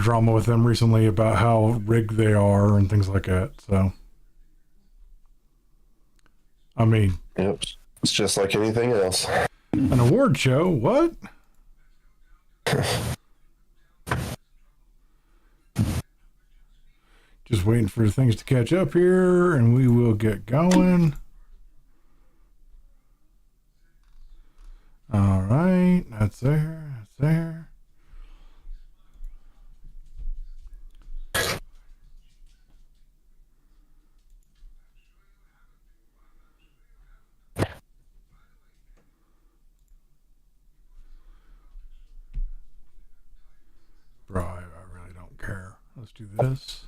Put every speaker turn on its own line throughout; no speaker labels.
drama with them recently about how rigged they are and things like that. So, I mean,
yep, it's just like anything else.
An award show? What? Just waiting for things to catch up here, and we will get going. All right, that's there. That's there. Bro, I really don't care. Let's do this.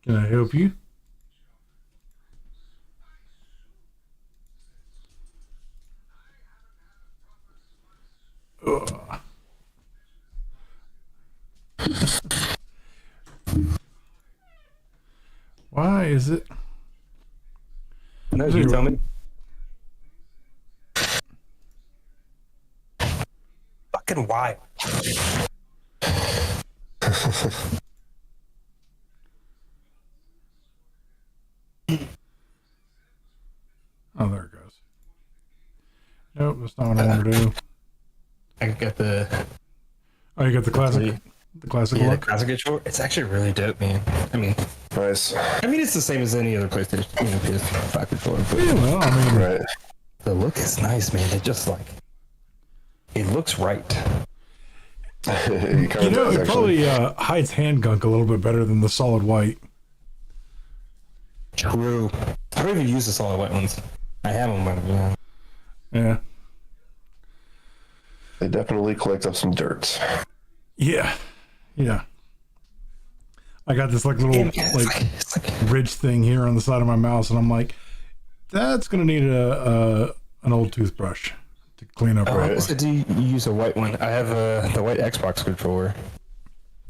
Can I help you? Ugh. Why is it?
No, you tell me. Fucking why?
Oh, there it goes. Nope, that's not what I want to do.
I got the.
Oh, you got the classic, the classic
Yeah,
look.
the classic control. It's actually really dope, man. I mean,
Nice.
it's the same as any other PlayStation, PS5 controller. But
Yeah, well, I mean,
Right.
the look is nice, man. It just like, it looks right.
It
you know,
does,
it
actually.
probably hides hand gunk a little bit better than the solid white.
True. I don't even use the solid white ones. I have them, but
Yeah.
They definitely collect up some dirt.
Yeah. Yeah. I got this like little
it's like
ridge thing here on the side of my mouse, and I'm like, that's gonna need an old toothbrush to clean up.
I said, do you use a white one? I have the white Xbox controller.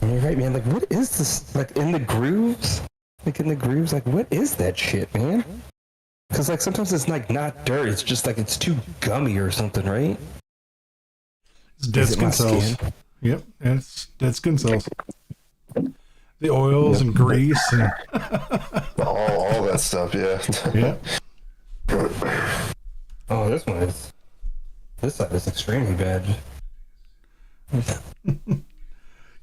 And you're right, man. Like, what is this? Like, in the grooves? Like, what is that shit, man? Because, like, sometimes it's, like, not dirt. It's just, like, it's too gummy or something, right?
It's dead
Is it my
skin cells.
skin?
Yep, it's dead skin cells. The oils and grease and
all that stuff, yeah.
yeah.
Oh, this side is extremely bad.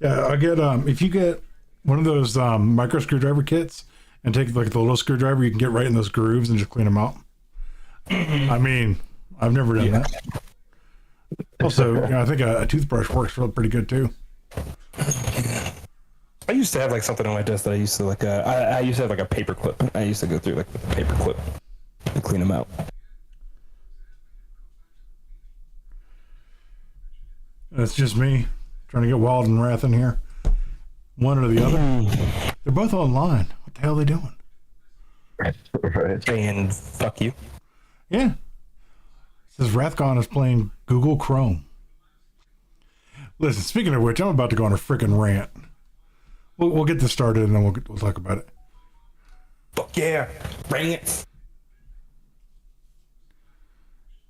Yeah, I get if you get one of those micro screwdriver kits and take like the little screwdriver, you can get right in those grooves and just clean them out. I mean, I've never done that. Also, you know, I think a toothbrush works really pretty good too.
I used to have, like, something on my desk that I used to, like, I used to have, like, a paper clip. I used to go through, like, a paper clip and clean them out.
That's just me trying to get Wild and Wrath in here. One or the other. They're both online. What the hell are they doing?
Right.
And fuck you.
Yeah. It says Wrathcon is playing Google Chrome. Listen, speaking of which, I'm about to go on a freaking rant. We'll get this started and then we'll talk about it.
Fuck yeah. Rants.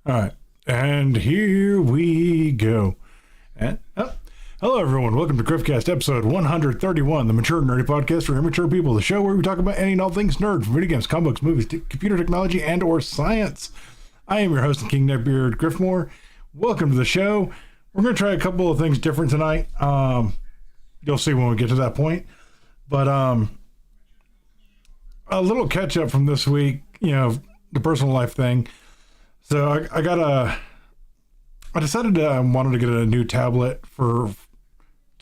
All right. And here we go. And, hello, everyone. Welcome to Griffcast episode 131, the Mature Nerdy Podcast for immature people, the show where we talk about any and all things nerd, from video games, comic books, movies, computer technology, and or science. I am your host, King Neckbeard Griffmore. Welcome to the show. We're going to try a couple of things different tonight. You'll see when we get to that point. But a little catch up from this week, you know, the personal life thing. So I decided I wanted to get a new tablet so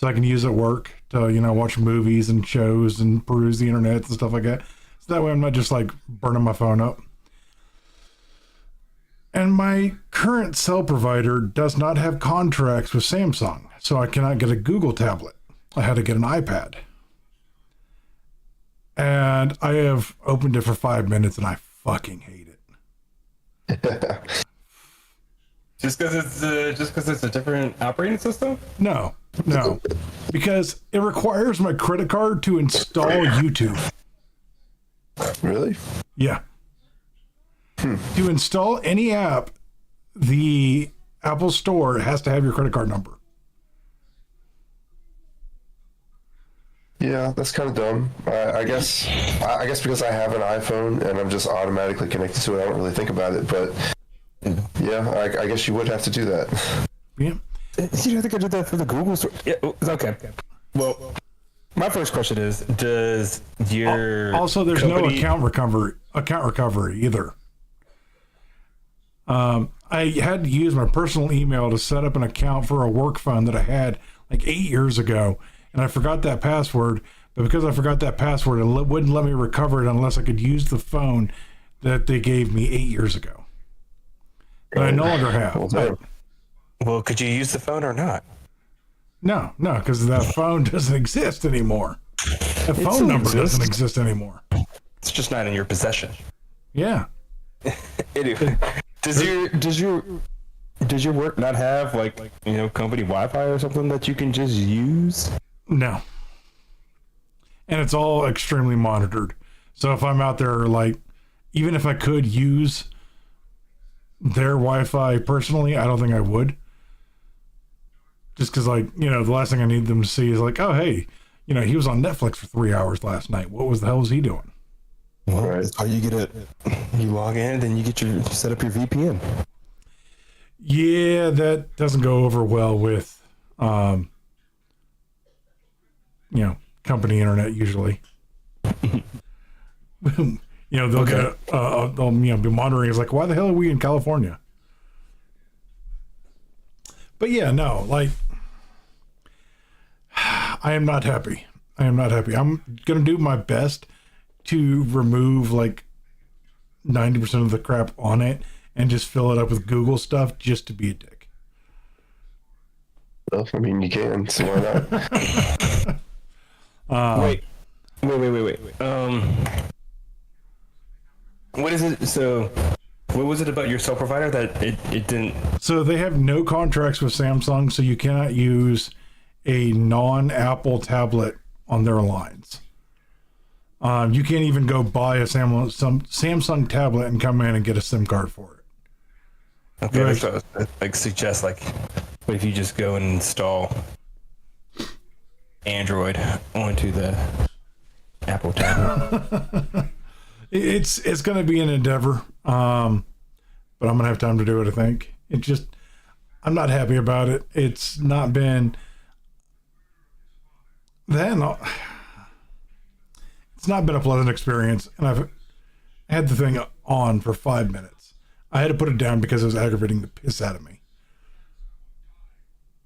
I can use it at work to, you know, watch movies and shows and peruse the internet and stuff like that. So that way I'm not just like burning my phone up. And my current cell provider does not have contracts with Samsung, so I cannot get a Google tablet. I had to get an iPad. And I have opened it for 5 minutes and I fucking hate it.
Just because it's a different operating system?
No. Because it requires my credit card to install YouTube.
Really?
Yeah. To install any app, the Apple Store has to have your credit card number.
Yeah, that's kind of dumb. I guess because I have an iPhone and I'm just automatically connected to it, I don't really think about it. But yeah, I guess you would have to do that.
Yeah.
You don't think I did that for the Google Store? Yeah, okay. Well, my first question is: does your
also there's
company...
no account recovery either. I had to use my personal email to set up an account for a work phone that I had like 8 years ago, and I forgot that password. But because I forgot that password, it wouldn't let me recover it unless I could use the phone that they gave me 8 years ago. But I no longer have.
Well, could you use the phone or not?
No, because that phone doesn't exist anymore. That phone number doesn't exist anymore.
It's just not in your possession.
Yeah.
Anyway, does your work not have like company Wi-Fi or something that you can just use?
No. And it's all extremely monitored. So if I'm out there, like, even if I could use their Wi-Fi personally, I don't think I would. Just because, like, the last thing I need them to see is like, oh, hey, he was on Netflix for 3 hours last night. What the hell was he doing?
Well, right. That's how you get it. You log in, then you set up your VPN.
Yeah, that doesn't go over well with, company internet usually. They'll get, they'll be monitoring. It's like, why the hell are we in California? But yeah, no, like, I am not happy. I'm going to do my best to remove like 90% of the crap on it and just fill it up with Google stuff just to be a dick.
Well, I mean, you can, so why
not? Wait. What is it? So, what was it about your cell provider that it didn't?
So they have no contracts with Samsung, so you cannot use a non-Apple tablet on their lines. You can't even go buy a Samsung tablet and come in and get a SIM card for it.
Okay, so suggest what if you just go and install Android onto the Apple tablet?
It's going to be an endeavor, but I'm going to have time to do it, I think. I'm not happy about it. It's not been... It's not been a pleasant experience, and I've had the thing on for 5 minutes. I had to put it down because it was aggravating the piss out of me.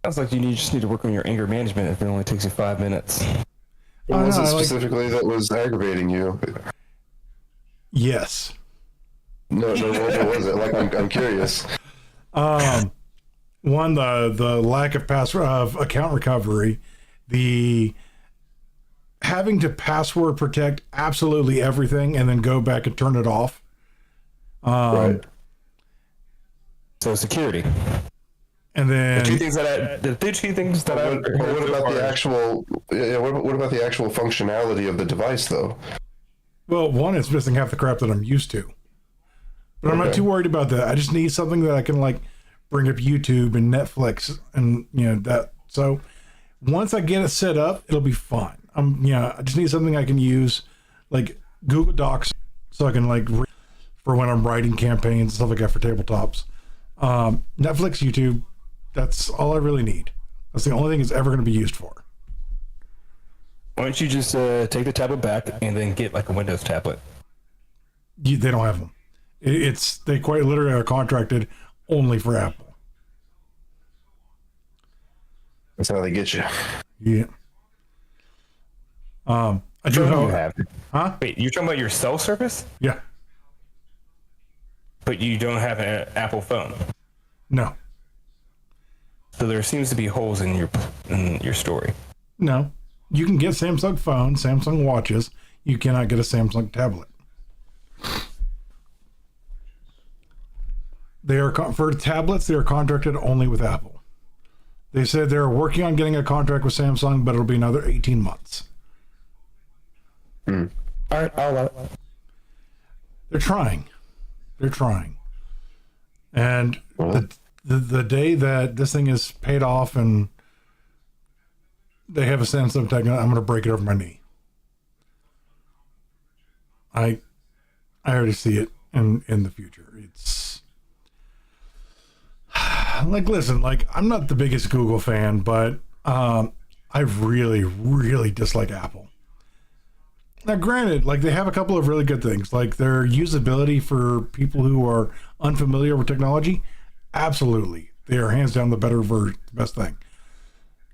Sounds like you just need to work on your anger management if it only takes you 5 minutes.
What was it specifically that was aggravating you?
Yes.
No, what was it? Like, I'm curious.
One, the lack of account recovery, the having to password protect absolutely everything and then go back and turn it off.
Right.
So security.
And then
What about the actual? Yeah, what about the actual functionality of the device, though?
Well, one, it's missing half the crap that I'm used to. But I'm not too worried about that. I just need something that I can like bring up YouTube and Netflix and that. So once I get it set up, it'll be fine. I just need something I can use, like Google Docs, so I can like for when I'm writing campaigns and stuff like that for tabletops. Netflix, YouTube, that's all I really need. That's the only thing it's ever going to be used for.
Why don't you just take the tablet back and then get like a Windows tablet?
They don't have them. They quite literally are contracted only for Apple.
That's how they get you.
Yeah. I do
have.
Huh?
Wait, you're talking about your cell service?
Yeah.
But you don't have an Apple phone.
No.
So there seems to be holes in your story.
No. You can get Samsung phones, Samsung watches. You cannot get a Samsung tablet. For tablets, they are contracted only with Apple. They said they're working on getting a contract with Samsung, but it'll be another 18 months.
All right, I'll allow it.
They're trying. They're trying. And the day that this thing is paid off and they have a sense of technology, I'm going to break it over my knee. I already see it in the future. It's like, listen, like, I'm not the biggest Google fan, but I really, really dislike Apple. Now, granted, like, they have a couple of really good things, like their usability for people who are unfamiliar with technology. Absolutely, they are hands down the better version, the best thing.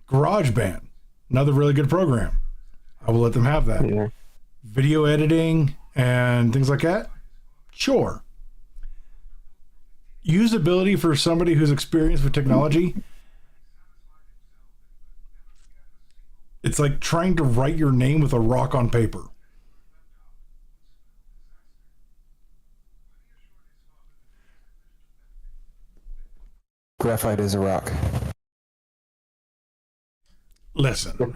GarageBand, another really good program. I will let them have that.
Yeah.
Video editing and things like that, sure. Usability for somebody who's experienced with technology, it's like trying to write your name with a rock on paper.
Graphite is a rock.
Listen.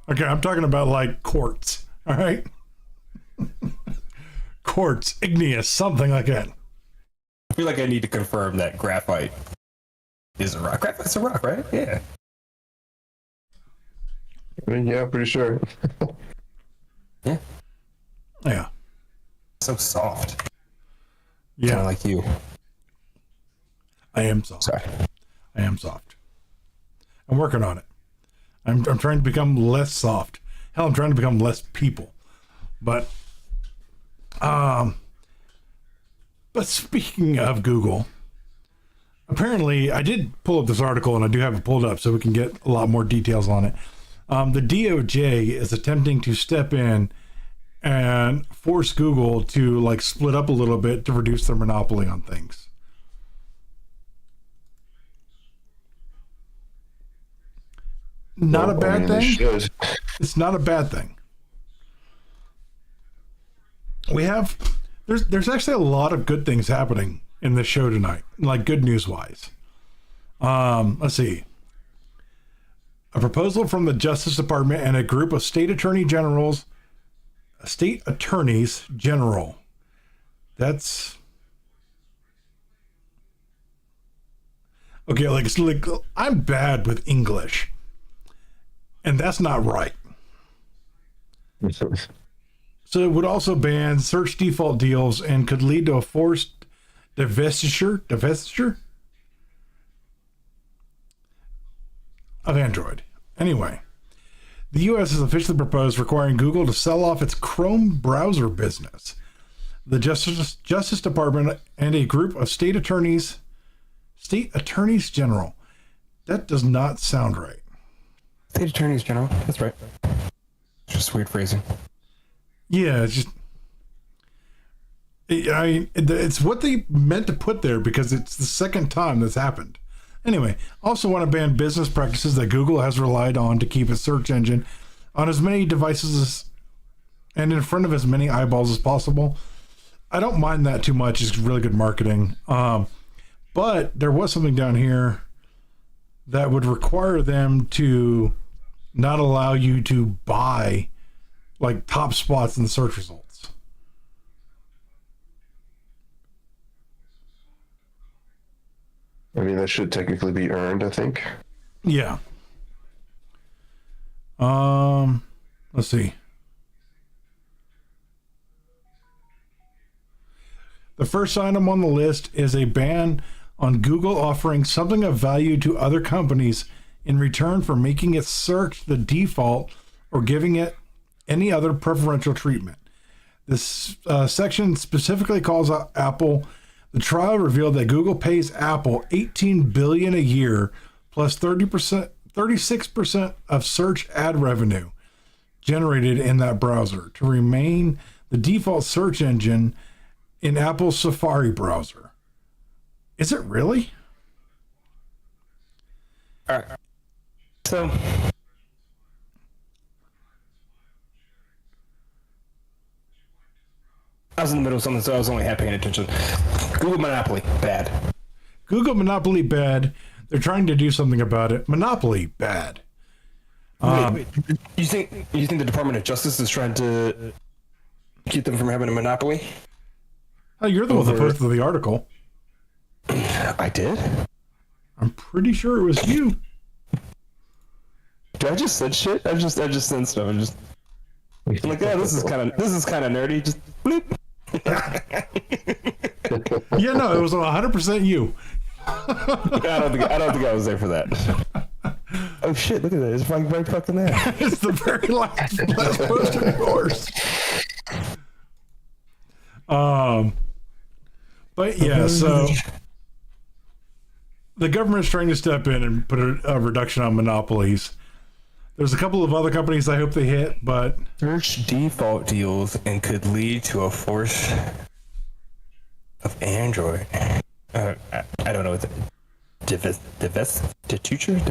Okay, I'm talking about like quartz, all right? Quartz, igneous, something like that.
I feel like I need to confirm that graphite is a rock. Graphite's a rock, right? Yeah.
I mean, yeah, pretty sure.
Yeah.
Yeah.
So soft.
Yeah.
Kind of like you.
I am soft.
Sorry.
I am soft. I'm working on it. I'm trying to become less soft. Hell, I'm trying to become less people. But speaking of Google, apparently I did pull up this article, and I do have it pulled up so we can get a lot more details on it. The DOJ is attempting to step in and force Google to like split up a little bit to reduce their monopoly on things. Not a bad thing. It's not a bad thing. We have there's actually a lot of good things happening in this show tonight, like good news wise. Let's see. A proposal from the Justice Department and a group of state attorneys general. That's okay. Like I'm bad with English. And that's not right. So it would also ban search default deals and could lead to a forced divestiture of Android. Anyway, the U.S. has officially proposed requiring Google to sell off its Chrome browser business. The Justice Department and a group of state attorneys general. That does not sound right.
State attorneys general. That's right. Just weird phrasing.
Yeah, it's just. It's what they meant to put there because it's the second time that's happened. Anyway, also want to ban business practices that Google has relied on to keep its search engine on as many devices and in front of as many eyeballs as possible. I don't mind that too much. It's really good marketing. But there was something down here that would require them to not allow you to buy like top spots in the search results.
I mean, that should technically be earned, I think.
Yeah. Let's see. The first item on the list is a ban on Google offering something of value to other companies in return for making its search the default or giving it any other preferential treatment. This section specifically calls out Apple. The trial revealed that Google pays Apple $18 billion a year plus 36% of search ad revenue generated in that browser to remain the default search engine in Apple's Safari browser. Is it really?
All right. So, I was in the middle of something, so I was only half paying attention. Google monopoly, bad.
Google monopoly, bad. They're trying to do something about it. Monopoly, bad.
Wait. You think the Department of Justice is trying to keep them from having a monopoly.
Oh, you're the one that posted the article.
I did?
I'm pretty sure it was you.
Did I just said shit? I just said stuff. I'm like, yeah, this is kind of nerdy. Just bloop.
Yeah, no, it was 100% you.
I don't think I was there for that. Oh shit! Look at that. It's right fucking there.
It's the very last post of yours. But yeah, so the government's trying to step in and put a reduction on monopolies. There's a couple of other companies I hope they hit, but
search default deals and could lead to a force of Android. I don't know what the divestiture.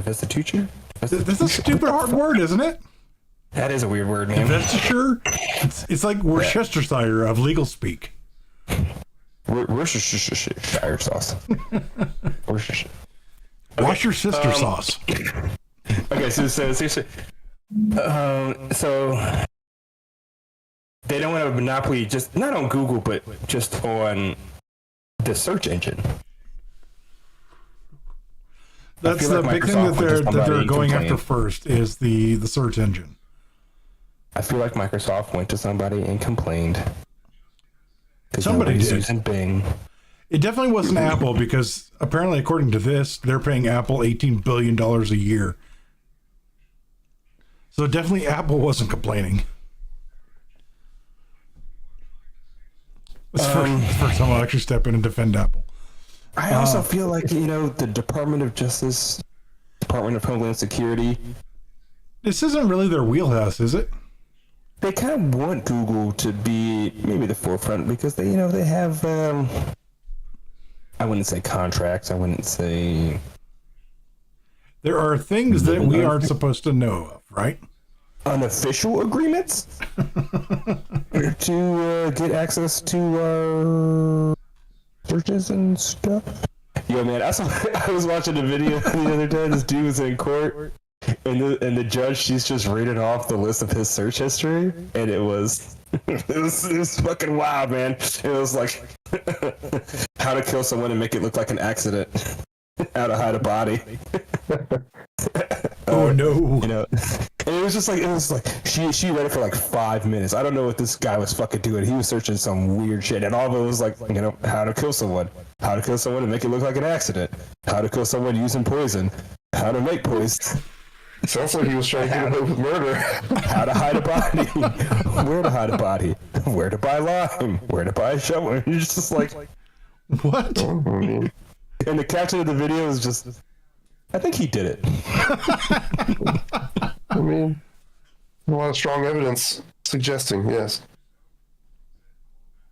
That's a stupid hard word, isn't it?
That is a weird word, man.
Investiture? It's like Worcestershire of legal speak.
Worcestershire sauce. Worcestershire.
Wash your sister sauce.
Okay, so they don't want a monopoly, just not on Google, but just on the search engine.
That's the big thing that they're going after first is the search engine.
I feel like Microsoft went to somebody and complained.
Somebody did.
Using Bing.
It definitely wasn't Apple because apparently, according to this, they're paying Apple $18 billion a year. So definitely Apple wasn't complaining. It's the first time I'll actually step in and defend Apple.
I also feel like, the Department of Justice, Department of Homeland Security.
This isn't really their wheelhouse, is it?
They kind of want Google to be maybe the forefront because they have, I wouldn't say contracts. I wouldn't say.
There are things that we aren't supposed to know of, right?
Unofficial agreements to get access to our searches and stuff. Yo, man, I was watching a video the other day. This dude was in court, and the judge, she's just reading off the list of his search history, and it was fucking wild, man. It was like how to kill someone and make it look like an accident, how to hide a body.
Oh no!
And it was like she read it for like 5 minutes. I don't know what this guy was fucking doing. He was searching some weird shit, and all of it was like, how to kill someone and make it look like an accident, how to kill someone using poison, how to make poison.
Sounds like he was trying to get away with murder.
How to hide a body, where to hide a body, where to buy lime, where to buy a shovel. And you're just like,
what?
Oh,
and the caption of the video is just, I think he did it.
I mean, a lot of strong evidence suggesting, yes.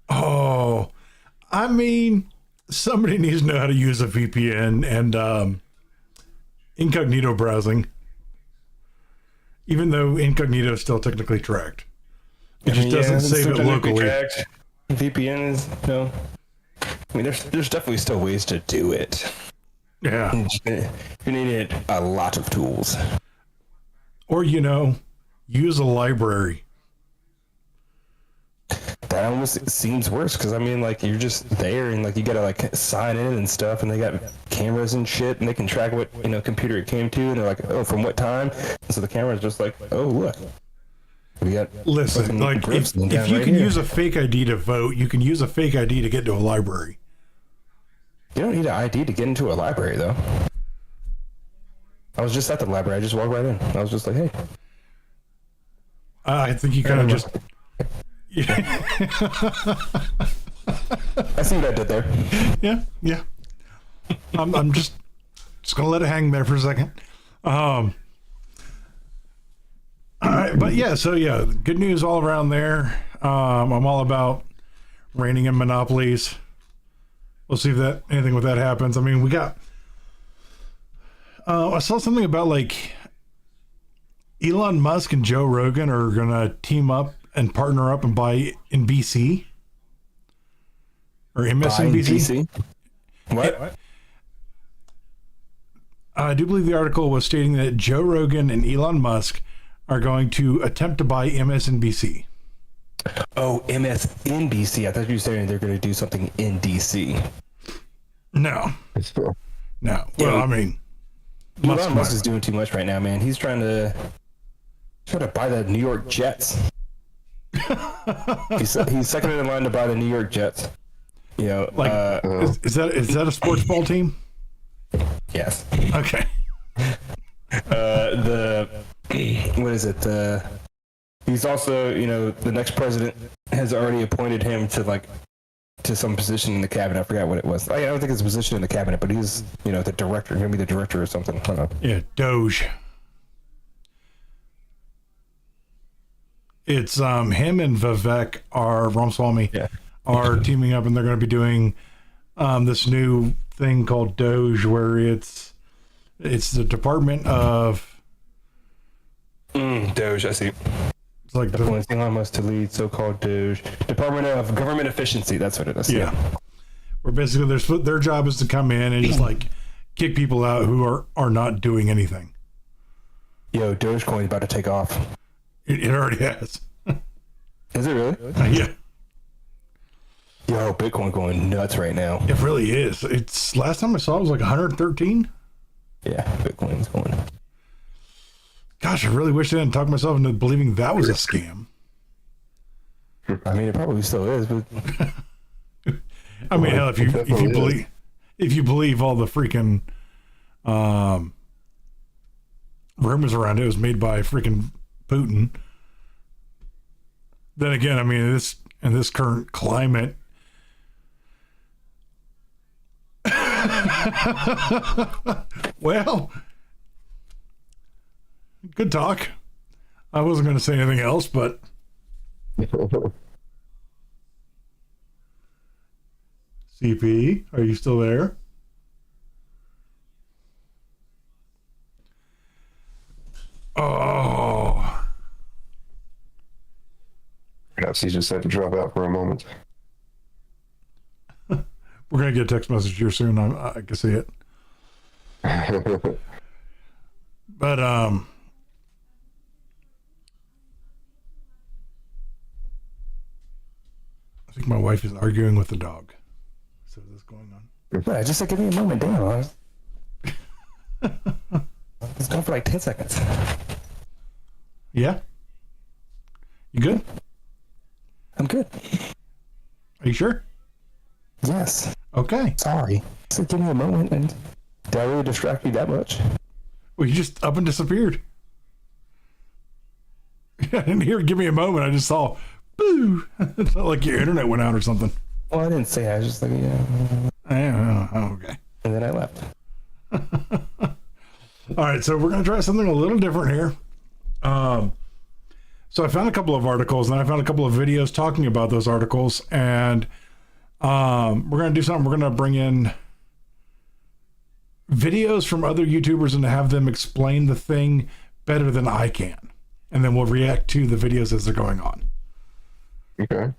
Oh, I mean, somebody needs to know how to use a VPN and incognito browsing. Even though incognito is still technically tracked. It just doesn't save it locally.
VPN is, I mean, there's definitely still ways to do it.
Yeah.
You need a lot of tools.
Or, use a library.
That almost seems worse because, I mean, like, you're just there and, like, you gotta, like, sign in and stuff, and they got cameras and shit, and they can track what, computer it came to, and they're like, oh, from what time? And so the camera's just like, oh, look. We got.
Listen, like, if you can use a fake ID to vote, you can use a fake ID to get to a library.
You don't need an ID to get into a library, though. I was just at the library. I just walked right in. I was just like, hey.
I think you kind of just...
I see what I did there.
Yeah. I'm just gonna let it hang there for a second. All right, but good news all around there. I'm all about reining in monopolies. We'll see if anything with that happens. I mean, we got. I saw something about like Elon Musk and Joe Rogan are gonna team up and partner up and buy NBC or MSNBC.
What?
I do believe the article was stating that Joe Rogan and Elon Musk are going to attempt to buy MSNBC.
Oh, MSNBC. I thought you were saying they're going to do something in DC.
No. No. Well, I mean,
Elon Musk is doing too much right now, man. He's trying to buy the New York Jets. he's second in line to buy the New York Jets. You know,
like, is that a sports ball team?
Yes.
Okay.
What is it? He's also, you know, the next president has already appointed him to some position in the cabinet. I forgot what it was. I don't think it's a position in the cabinet, but he's, you know, the director. Gonna be the director or something. I don't know.
Yeah, Doge. It's him and Vivek Ramaswamy are teaming up, and they're going to be doing this new thing called Doge, where it's the Department of
Doge. I see.
It's like
Elon Musk to lead so-called Doge, Department of Government Efficiency. That's what it is.
Yeah. Where basically their job is to come in and just like kick people out who are not doing anything.
Yo, Dogecoin's about to take off.
It already has.
Is it really?
Yeah.
Yo, Bitcoin going nuts right now.
It really is. It's last time I saw it was like 113.
Yeah, Bitcoin's going.
Gosh, I really wish I didn't talk myself into believing that was a scam.
I mean, it probably still is, but
I mean, hell, if you believe all the freaking rumors around it was made by freaking Putin, then again, I mean, in this current climate, well, good talk. I wasn't going to say anything else, but CP, are you still there? Oh.
Perhaps he just had to drop out for a moment.
We're going to get a text message here soon. I can see it. But, I think my wife is arguing with the dog. So what's going on?
But just give me a moment, damn. It's gone for like 10 seconds.
Yeah? You good?
I'm good.
Are you sure?
Yes.
Okay.
Sorry. So give me a moment, and did I really distract you that much?
Well, you just up and disappeared. I didn't hear give me a moment. I just saw, boo. It felt like your internet went out or something.
Well, I didn't say. I was just like,
Okay.
And then I left.
All right, so we're going to try something a little different here. So I found a couple of articles, and I found a couple of videos talking about those articles, and we're going to do something. We're going to bring in videos from other YouTubers and have them explain the thing better than I can. And then we'll react to the videos as they're going on.
Okay.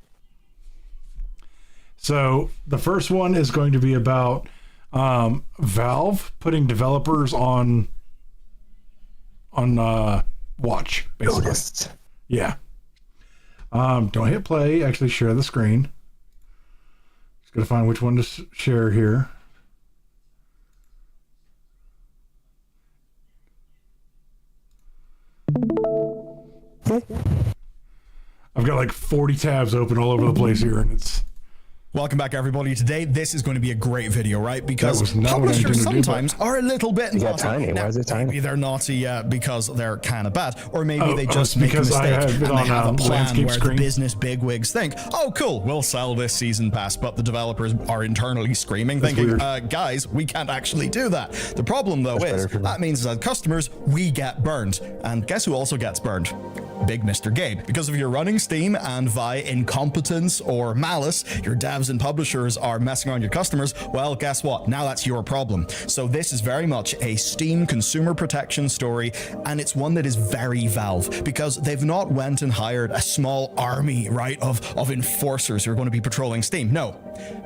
So the first one is going to be about Valve putting developers on watch, basically.
Noticed.
Yeah. Don't hit play. Actually, share the screen. Just gotta find which one to share here. I've got like 40 tabs open all over the place here, and it's...
Welcome back, everybody. Today, this is going to be a great video, right? Because
not
publishers sometimes are a little bit naughty.
Tiny.
Now,
why is it tiny?
maybe they're naughty because they're kind of bad, or maybe they just make a
because I
mistake
have it
and they
on,
have a plan
landscape
where
screen.
the business bigwigs think, oh, cool, we'll sell this season pass, but the developers are internally screaming, thinking, guys, we can't actually do that. The problem, though, is that means as customers, we get burned. And guess who also gets burned? Big Mr. Gabe. Because if you're running Steam and via incompetence or malice, your devs and publishers are messing around your customers, well, guess what? Now that's your problem. So this is very much a Steam consumer protection story, and it's one that is very Valve, because they've not went and hired a small army, right, of enforcers who are going to be patrolling Steam. No.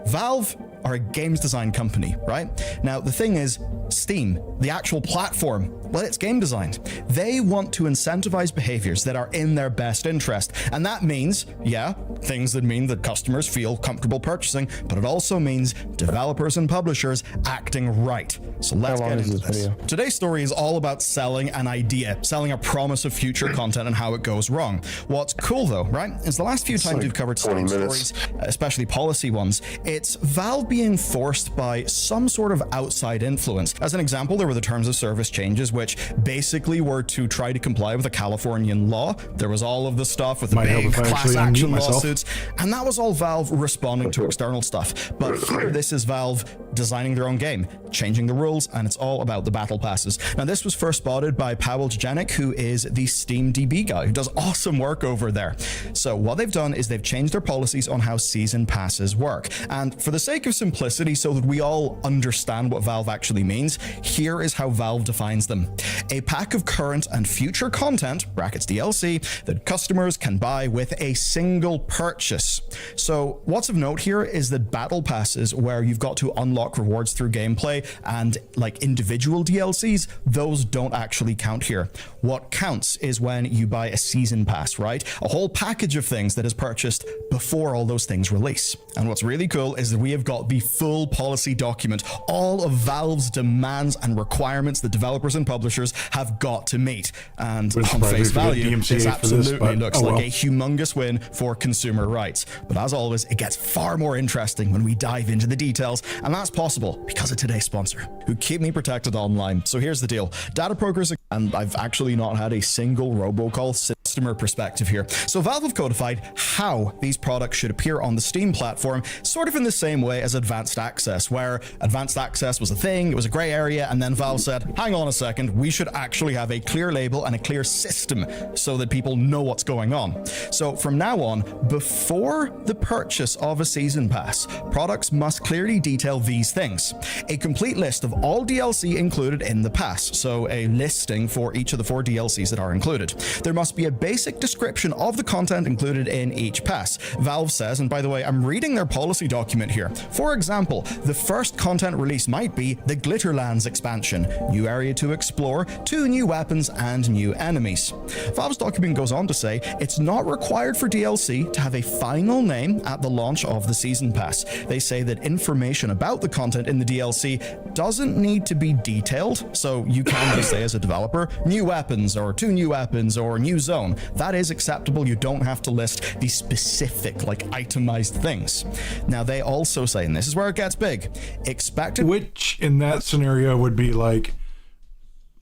Valve are a games design company, right? Now, the thing is, Steam, the actual platform, Well, it's game designed. They want to incentivize behaviors that are in their best interest. And that means, yeah, things that mean that customers feel comfortable purchasing, but it also means developers and publishers acting right. So let's get into this. Today's story is all about selling an idea, selling a promise of future content and how it goes wrong. What's cool though, right, is the last few times we've covered Steam stories, especially policy ones, it's Valve being forced by some sort of outside influence. As an example, there were the terms of service changes, which basically were to try to comply with a Californian law. There was all of the stuff with the big class action lawsuits, and that was all Valve responding to external stuff. But here, this is Valve designing their own game, changing the rules, and it's all about the battle passes. Now, this was first spotted by Paweł Janik, who is the Steam DB guy, who does awesome work over there. So what they've done is they've changed their policies on how season passes work. And for the sake of simplicity, so that we all understand what Valve actually means, here is how Valve defines them. A pack of current and future content, brackets DLC, that customers can buy with a single purchase. So what's of note here is that battle passes, where you've got to unlock rewards through gameplay and like individual DLCs, those don't actually count here. What counts is when you buy a season pass, right? A whole package of things that is purchased before all those things release. And what's really cool is that we have got the full policy document, all of Valve's demands and requirements that developers and publishers have got to meet. And on face value, this absolutely looks like a humongous win for consumer rights. But as always, it gets far more interesting when we dive into the details, and that's possible because of today's sponsor, who keep me protected online. So here's the deal. Data brokers, and I've actually not had a single robocall customer perspective here. So Valve have codified how these products should appear on the Steam platform, sort of in the same way as Advanced Access, where Advanced Access was a thing, it was a gray area, and then Valve said, hang on a second, we should actually have a clear label and a clear system so that people know what's going on. So from now on, before the purchase of a season pass, products must clearly detail these things. A complete list of all DLC included in the pass, so a listing for each of the 4 DLCs that are included. There must be a basic description of the content included in each pass. Valve says, and by the way, I'm reading their policy document here. For example, the first content release might be the Glitterlands expansion, new area to explore, 2 new weapons and new enemies. Valve's document goes on to say it's not required for DLC to have a final name at the launch of the season pass. They say that information about the content in the DLC doesn't need to be detailed, so you can just say as a developer, new weapons or 2 new weapons or new zone. That is acceptable. You don't have to list the specific, like, itemized things. Now, they also say, and this is where it gets big, expected...
Which, in that scenario, would be like,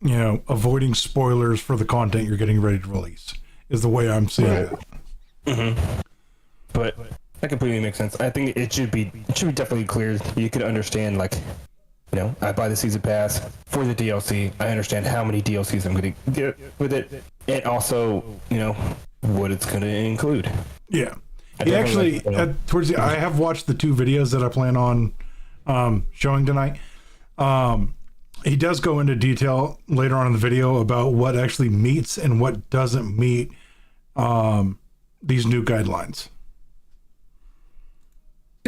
you know, avoiding spoilers for the content you're getting ready to release, is the way I'm seeing it.
Mm-hmm. But that completely makes sense. I think it should be definitely clear. You could understand, like, you know, I buy the season pass for the DLC. I understand how many DLCs I'm going to get with it, and also, you know, what it's going to include.
Yeah. He actually, I have watched the 2 videos that I plan on showing tonight. He does go into detail later on in the video about what actually meets and what doesn't meet these new guidelines.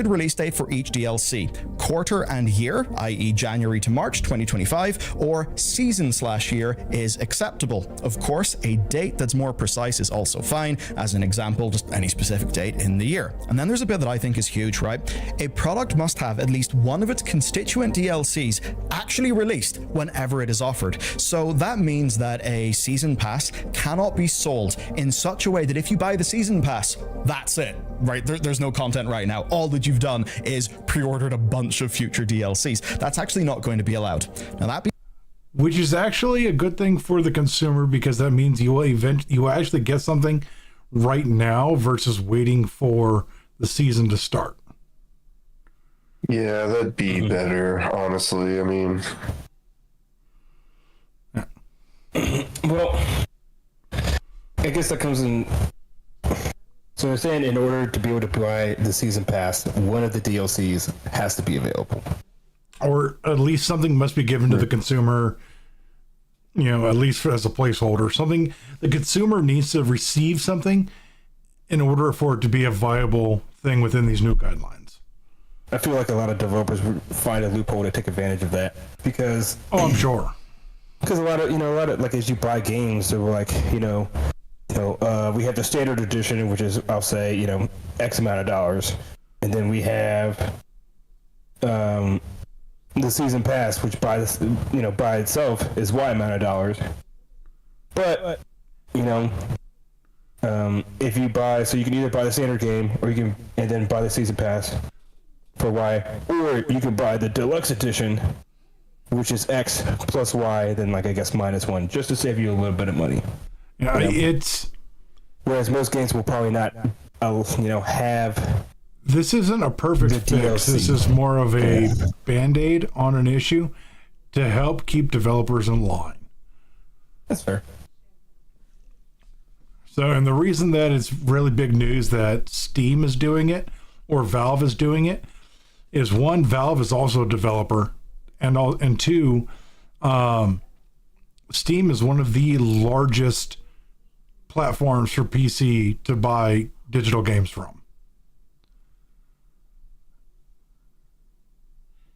Release date for each DLC, quarter and year, i.e. January to March 2025, or season/year is acceptable. Of course, a date that's more precise is also fine. As an example, just any specific date in the year. And then there's a bit that I think is huge, right? A product must have at least one of its constituent DLCs actually released whenever it is offered. So that means that a season pass cannot be sold in such a way that if you buy the season pass, that's it, right? There's no content right now. All that you've done is pre-ordered a bunch of future DLCs. That's actually not going to be allowed. Now
which is actually a good thing for the consumer, because that means you will actually get something right now versus waiting for the season to start.
Yeah, that'd be better, honestly. I mean,
well, I guess that comes in. So they're saying in order to be able to buy the season pass, one of the DLCs has to be available.
Or at least something must be given to the consumer, you know, at least as a placeholder. Something, the consumer needs to receive something in order for it to be a viable thing within these new guidelines.
I feel like a lot of developers would find a loophole to take advantage of that, because...
Oh, I'm sure.
because a lot of like as you buy games, they were like, we have the standard edition, which is, I'll say, X amount of dollars, and then we have the season pass, which by itself is Y amount of dollars. But if you buy, so you can either buy the standard game, or you can and then buy the season pass for Y, or you can buy the deluxe edition, which is X plus Y, then I guess -1, just to save you a little bit of money.
Yeah, it's.
Whereas most games will probably not, have.
This isn't a perfect fix.
DLC.
This is more of a band-aid on an issue to help keep developers in line.
That's fair.
So, and the reason that it's really big news that Steam is doing it or Valve is doing it is, one, Valve is also a developer, and two, Steam is one of the largest platforms for PC to buy digital games from.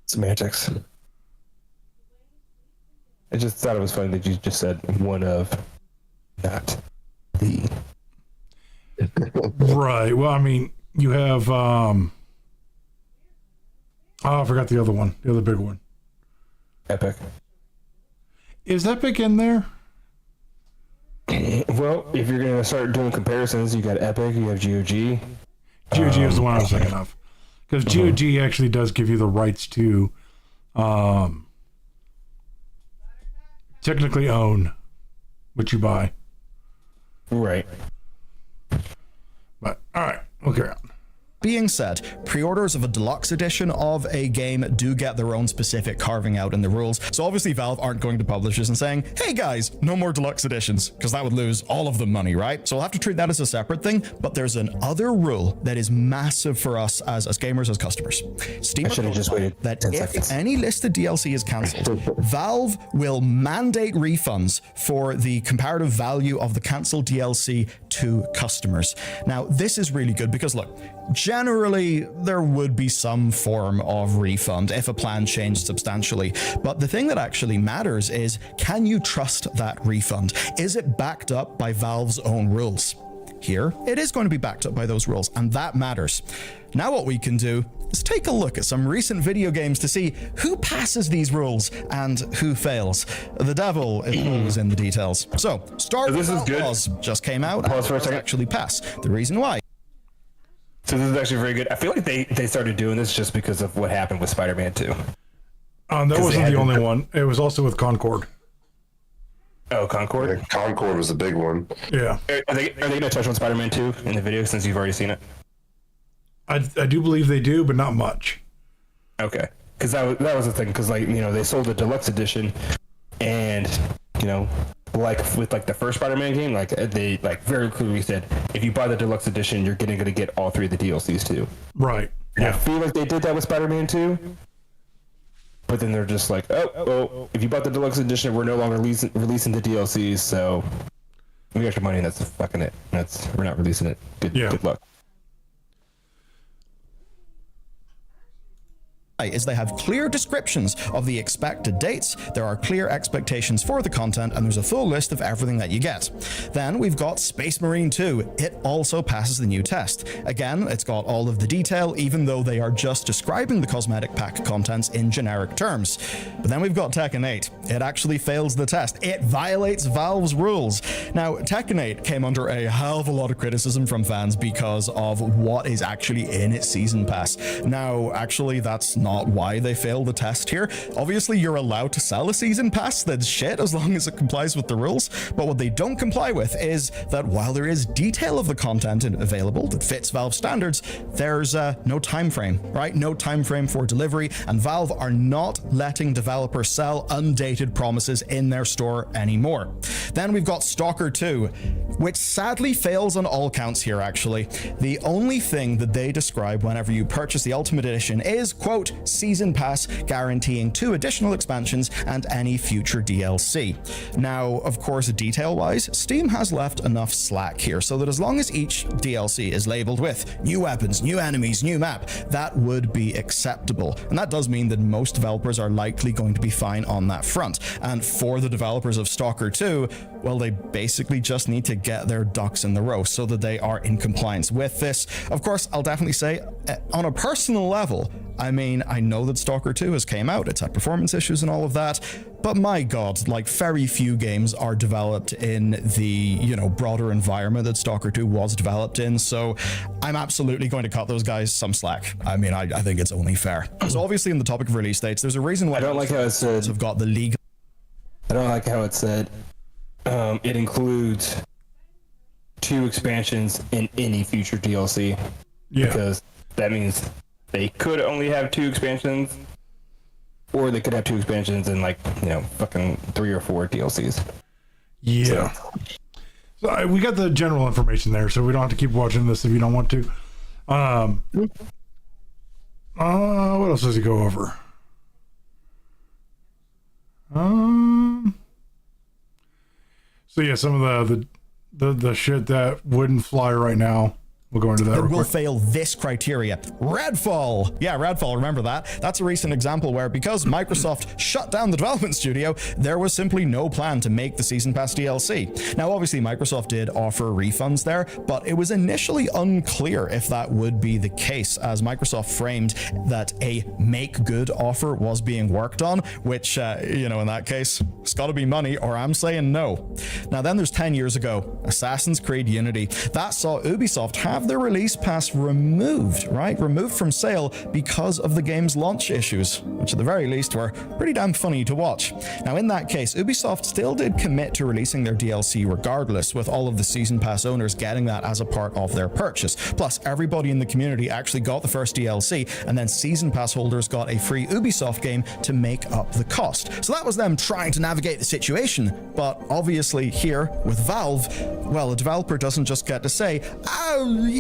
Semantics. I just thought it was funny that you just said one of, not the.
Right. Well, I mean, you have I forgot the other one, the other big one.
Epic.
Is Epic in there?
Well, if you're gonna start doing comparisons, you got Epic, you have GOG.
GOG is the one I was thinking of, because GOG actually does give you the rights to technically own what you buy.
Right.
But all right, we'll carry on.
Being said, pre-orders of a deluxe edition of a game do get their own specific carving out in the rules. So obviously Valve aren't going to publishers and saying, hey guys, no more deluxe editions, because that would lose all of the money, right? So we'll have to treat that as a separate thing. But there's an other rule that is massive for us as gamers, as customers. Steam
I should have just waited
that
10
if
seconds.
any listed DLC is cancelled, Valve will mandate refunds for the comparative value of the cancelled DLC to customers. Now, this is really good because, look, generally there would be some form of refund if a plan changed substantially. But the thing that actually matters is, can you trust that refund? Is it backed up by Valve's own rules? Here, it is going to be backed up by those rules, and that matters. Now what we can do is take a look at some recent video games to see who passes these rules and who fails. The devil is always in the details. So, Star Wars Outlaws just came out.
Pause for a second.
Actually passed. The reason why.
So this is actually very good. I feel like they started doing this just because of what happened with Spider-Man 2.
That wasn't the only one. It was also with Concord.
Oh, Concord?
Yeah, Concord was the big one.
Yeah.
Are they going to touch on Spider-Man 2 in the video since you've already seen it?
I do believe they do, but not much.
Okay. Because that was the thing. Because, they sold the deluxe edition, and, like with the first Spider-Man game, they very clearly said, if you buy the deluxe edition, you're going to get all 3 of the DLCs too.
Right.
And I
Yeah.
feel like they did that with Spider-Man 2. But then they're just like, oh, if you bought the deluxe edition, we're no longer releasing the DLCs, so we got your money, and that's fucking it. We're not releasing it. Good luck.
Is they have clear descriptions of the expected dates, there are clear expectations for the content, and there's a full list of everything that you get. Then we've got Space Marine 2. It also passes the new test. Again, it's got all of the detail, even though they are just describing the cosmetic pack contents in generic terms. But then we've got Tekken 8. It actually fails the test. It violates Valve's rules. Now, Tekken 8 came under a hell of a lot of criticism from fans because of what is actually in its season pass. Now, actually, that's not why they failed the test here. Obviously, you're allowed to sell a season pass that's shit as long as it complies with the rules, but what they don't comply with is that while there is detail of the content available that fits Valve standards, there's no time frame, right? No time frame for delivery, and Valve are not letting developers sell undated promises in their store anymore. Then we've got Stalker 2, which sadly fails on all counts here, actually. The only thing that they describe whenever you purchase the Ultimate Edition is, quote, season pass guaranteeing 2 additional expansions and any future DLC. Now, of course, detail-wise, Steam has left enough slack here so that as long as each DLC is labeled with new weapons, new enemies, new map, that would be acceptable. And that does mean that most developers are likely going to be fine on that front. And for the developers of Stalker 2, well, they basically just need to get their ducks in the row so that they are in compliance with this. Of course, I'll definitely say, on a personal level, I mean, I know that Stalker 2 has came out, it's had performance issues and all of that, but my god, like, very few games are developed in the, you know, broader environment that Stalker 2 was developed in, so I'm absolutely going to cut those guys some slack. I mean, I think it's only fair. So obviously, in the topic of release dates, there's a reason why
I don't like how it said.
Have got the legal.
I don't like how it said. It includes 2 expansions in any future DLC.
Yeah.
Because that means they could only have 2 expansions, or they could have 2 expansions and, like, you know, fucking 3 or 4 DLCs.
Yeah. So we got the general information there, so we don't have to keep watching this if you don't want to. What else does he go over? So yeah, some of the shit that wouldn't fly right now. We'll go into that.
That
real
will
quick.
fail this criteria. Redfall. Yeah, Redfall, remember that? That's a recent example where, because Microsoft shut down the development studio, there was simply no plan to make the Season Pass DLC. Now, obviously, Microsoft did offer refunds there, but it was initially unclear if that would be the case, as Microsoft framed that a make good offer was being worked on, which, you know, in that case, it's got to be money, or I'm saying no. Now, then there's 10 years ago, Assassin's Creed Unity. That saw Ubisoft have their release pass removed, right? Removed from sale because of the game's launch issues, which at the very least were pretty damn funny to watch. Now, in that case, Ubisoft still did commit to releasing their DLC regardless, with all of the Season Pass owners getting that as a part of their purchase. Plus, everybody in the community actually got the first DLC, and then Season Pass holders got a free Ubisoft game to make up the cost. So that was them trying to navigate the situation, but obviously here, with Valve, well, a developer doesn't just get to say, oh,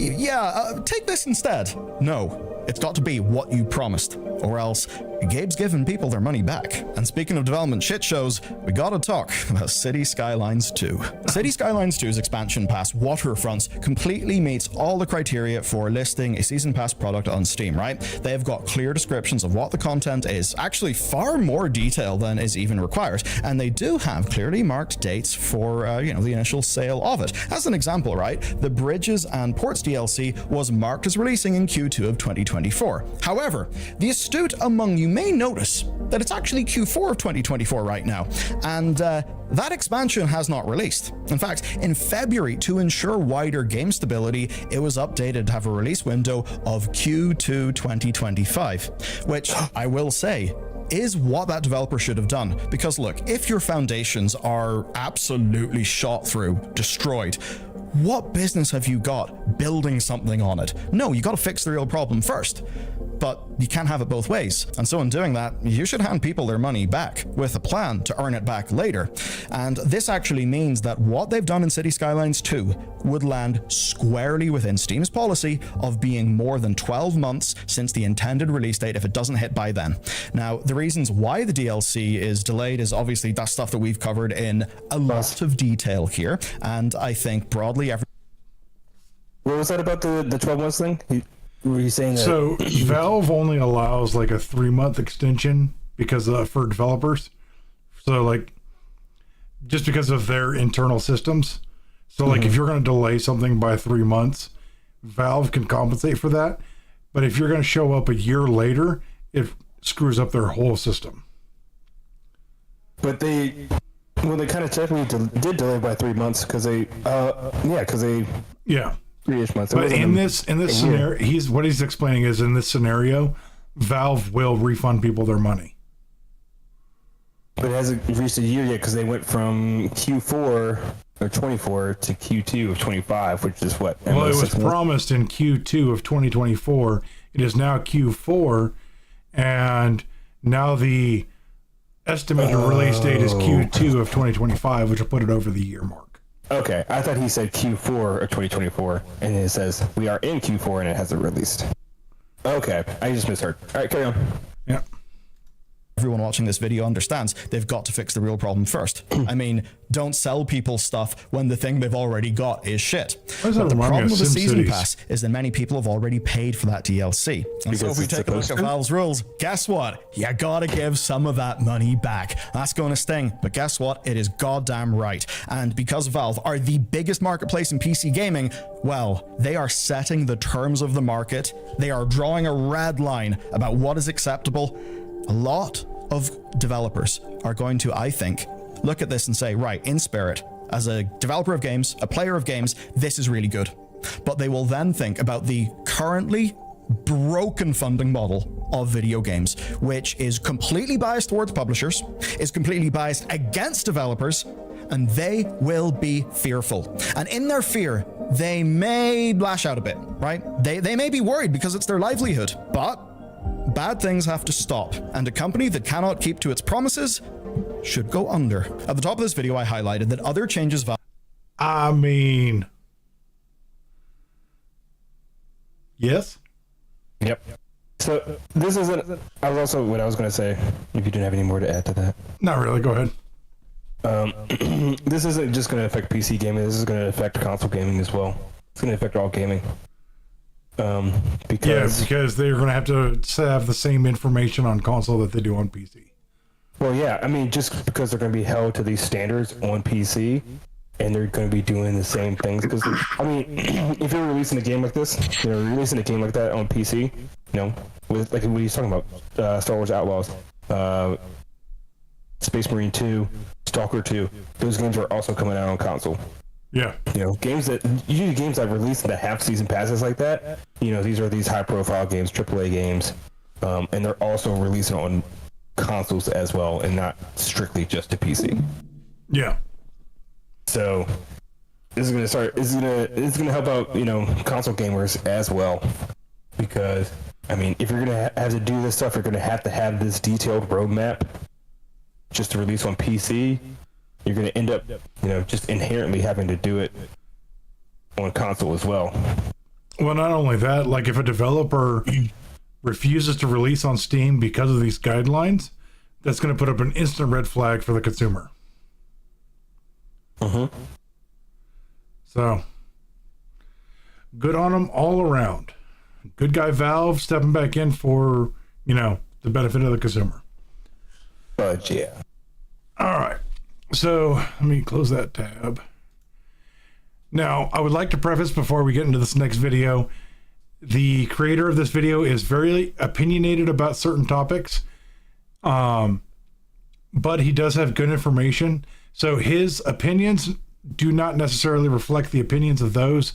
take this instead. No, it's got to be what you promised, or else Gabe's giving people their money back. And speaking of development shit shows, we gotta talk about City Skylines 2. City Skylines 2's expansion pass, Waterfronts, completely meets all the criteria for listing a Season Pass product on Steam, right? They have got clear descriptions of what the content is, actually far more detail than is even required, and they do have clearly marked dates for, the initial sale of it. As an example, right, the Bridges and Ports DLC was marked as releasing in Q2 of 2024. However, the astute among you may notice that it's actually Q4 of 2024 right now, and that expansion has not released. In fact, in February, to ensure wider game stability, it was updated to have a release window of Q2 2025, which I will say is what that developer should have done. Because look, if your foundations are absolutely shot through, destroyed, what business have you got building something on it? No, you got to fix the real problem first. But you can't have it both ways. And so in doing that, you should hand people their money back with a plan to earn it back later. And this actually means that what they've done in City Skylines 2 would land squarely within Steam's policy of being more than 12 months since the intended release date if it doesn't hit by then. Now, the reasons why the DLC is delayed is obviously that stuff that we've covered in a lot of detail here. And I think broadly
What was that about the 12 months thing? Were you saying that?
So Valve only allows like a 3-month extension because for developers. So like just because of their internal systems. So like if you're going to delay something by 3 months, Valve can compensate for that. But if you're going to show up a year later, it screws up their whole system.
But they kind of technically did delay by 3 months because they 3-ish months.
But in this scenario, he's explaining is in this scenario, Valve will refund people their money.
But it hasn't reached a year yet because they went from Q4 of 24 to Q2 of 25, which is what?
Well, it was promised in Q2 of 2024. It is now Q4, and now the estimated release date is Q2 of 2025, which will put it over the year mark.
Okay, I thought he said Q4 of 2024, and it says we are in Q4 and it hasn't released. Okay, I just misheard. All right, carry on.
Yeah.
Everyone watching this video understands they've got to fix the real problem first. I mean, don't sell people stuff when the thing they've already got is shit.
does that
But the
remind me
problem
of
with the season
SimCities?
pass is that many people have already paid for that DLC. And so
Because
if we
it's
take a look
supposed
at
to?
Valve's rules, guess what? You gotta give some of that money back. That's gonna sting, but guess what? It is goddamn right. And because Valve are the biggest marketplace in PC gaming, well, they are setting the terms of the market. They are drawing a red line about what is acceptable. A lot of developers are going to, I think, look at this and say, right, in spirit, as a developer of games, a player of games, this is really good. But they will then think about the currently broken funding model of video games, which is completely biased towards publishers, is completely biased against developers, and they will be fearful. And in their fear, they may lash out a bit, right? They may be worried because it's their livelihood, but bad things have to stop, and a company that cannot keep to its promises should go under. At the top of this video, I highlighted that other changes
I mean, yes.
Yep. So this isn't. I was also what I was going to say. If you didn't have any more to add to that,
Not really. Go ahead.
this isn't just going to affect PC gaming. This is going to affect console gaming as well. It's going to affect all gaming. Because
Because they're going to have the same information on console that they do on PC.
well, yeah. I mean, just because they're going to be held to these standards on PC, and they're going to be doing the same things. Because I mean, if you're releasing a game like this, releasing a game like that on PC, with like what he's talking about, Star Wars Outlaws, Space Marine 2, Stalker 2, those games are also coming out on console.
Yeah.
Games that release that have season passes like that. These are these high-profile games, AAA games, and they're also releasing on consoles as well, and not strictly just to PC.
Yeah.
So this is gonna start. It's gonna help out console gamers as well, because I mean, if you're gonna have to do this stuff, you're gonna have to have this detailed roadmap just to release on PC. You're gonna end up, just inherently having to do it on console as well.
Well, not only that, like if a developer refuses to release on Steam because of these guidelines, that's going to put up an instant red flag for the consumer. So, good on them all around. Good guy Valve stepping back in for, the benefit of the consumer.
But yeah.
All right. So, let me close that tab. Now, I would like to preface before we get into this next video, the creator of this video is very opinionated about certain topics, but he does have good information. So his opinions do not necessarily reflect the opinions of those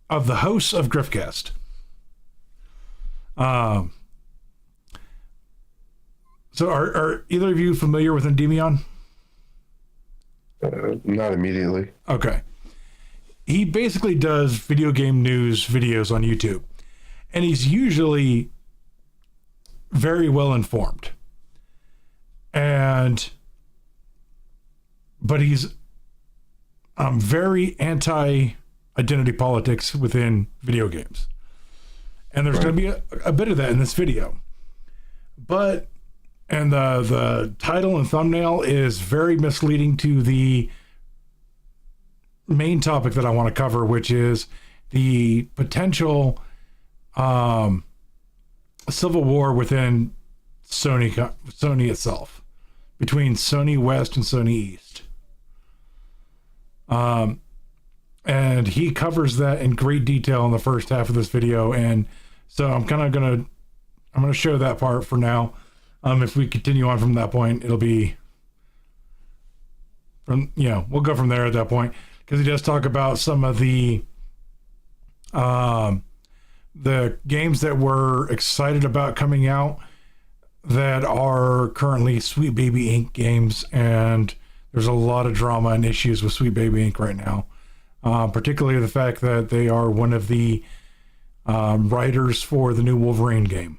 of the hosts of Griffcast. So are either of you familiar with Endymion?
Not immediately.
Okay. He basically does video game news videos on YouTube, and he's usually very well informed. But he's very anti-identity politics within video games. And there's going to be a bit of that in this video. And the title and thumbnail is very misleading to the main topic that I want to cover, which is the potential civil war within Sony itself, between Sony West and Sony East. And he covers that in great detail in the first half of this video, and so I'm gonna show that part for now. If we continue on from that point, it'll be we'll go from there at that point, because he does talk about some of the games that we're excited about coming out that are currently Sweet Baby Inc. games, and there's a lot of drama and issues with Sweet Baby Inc. right now, particularly the fact that they are one of the writers for the new Wolverine game.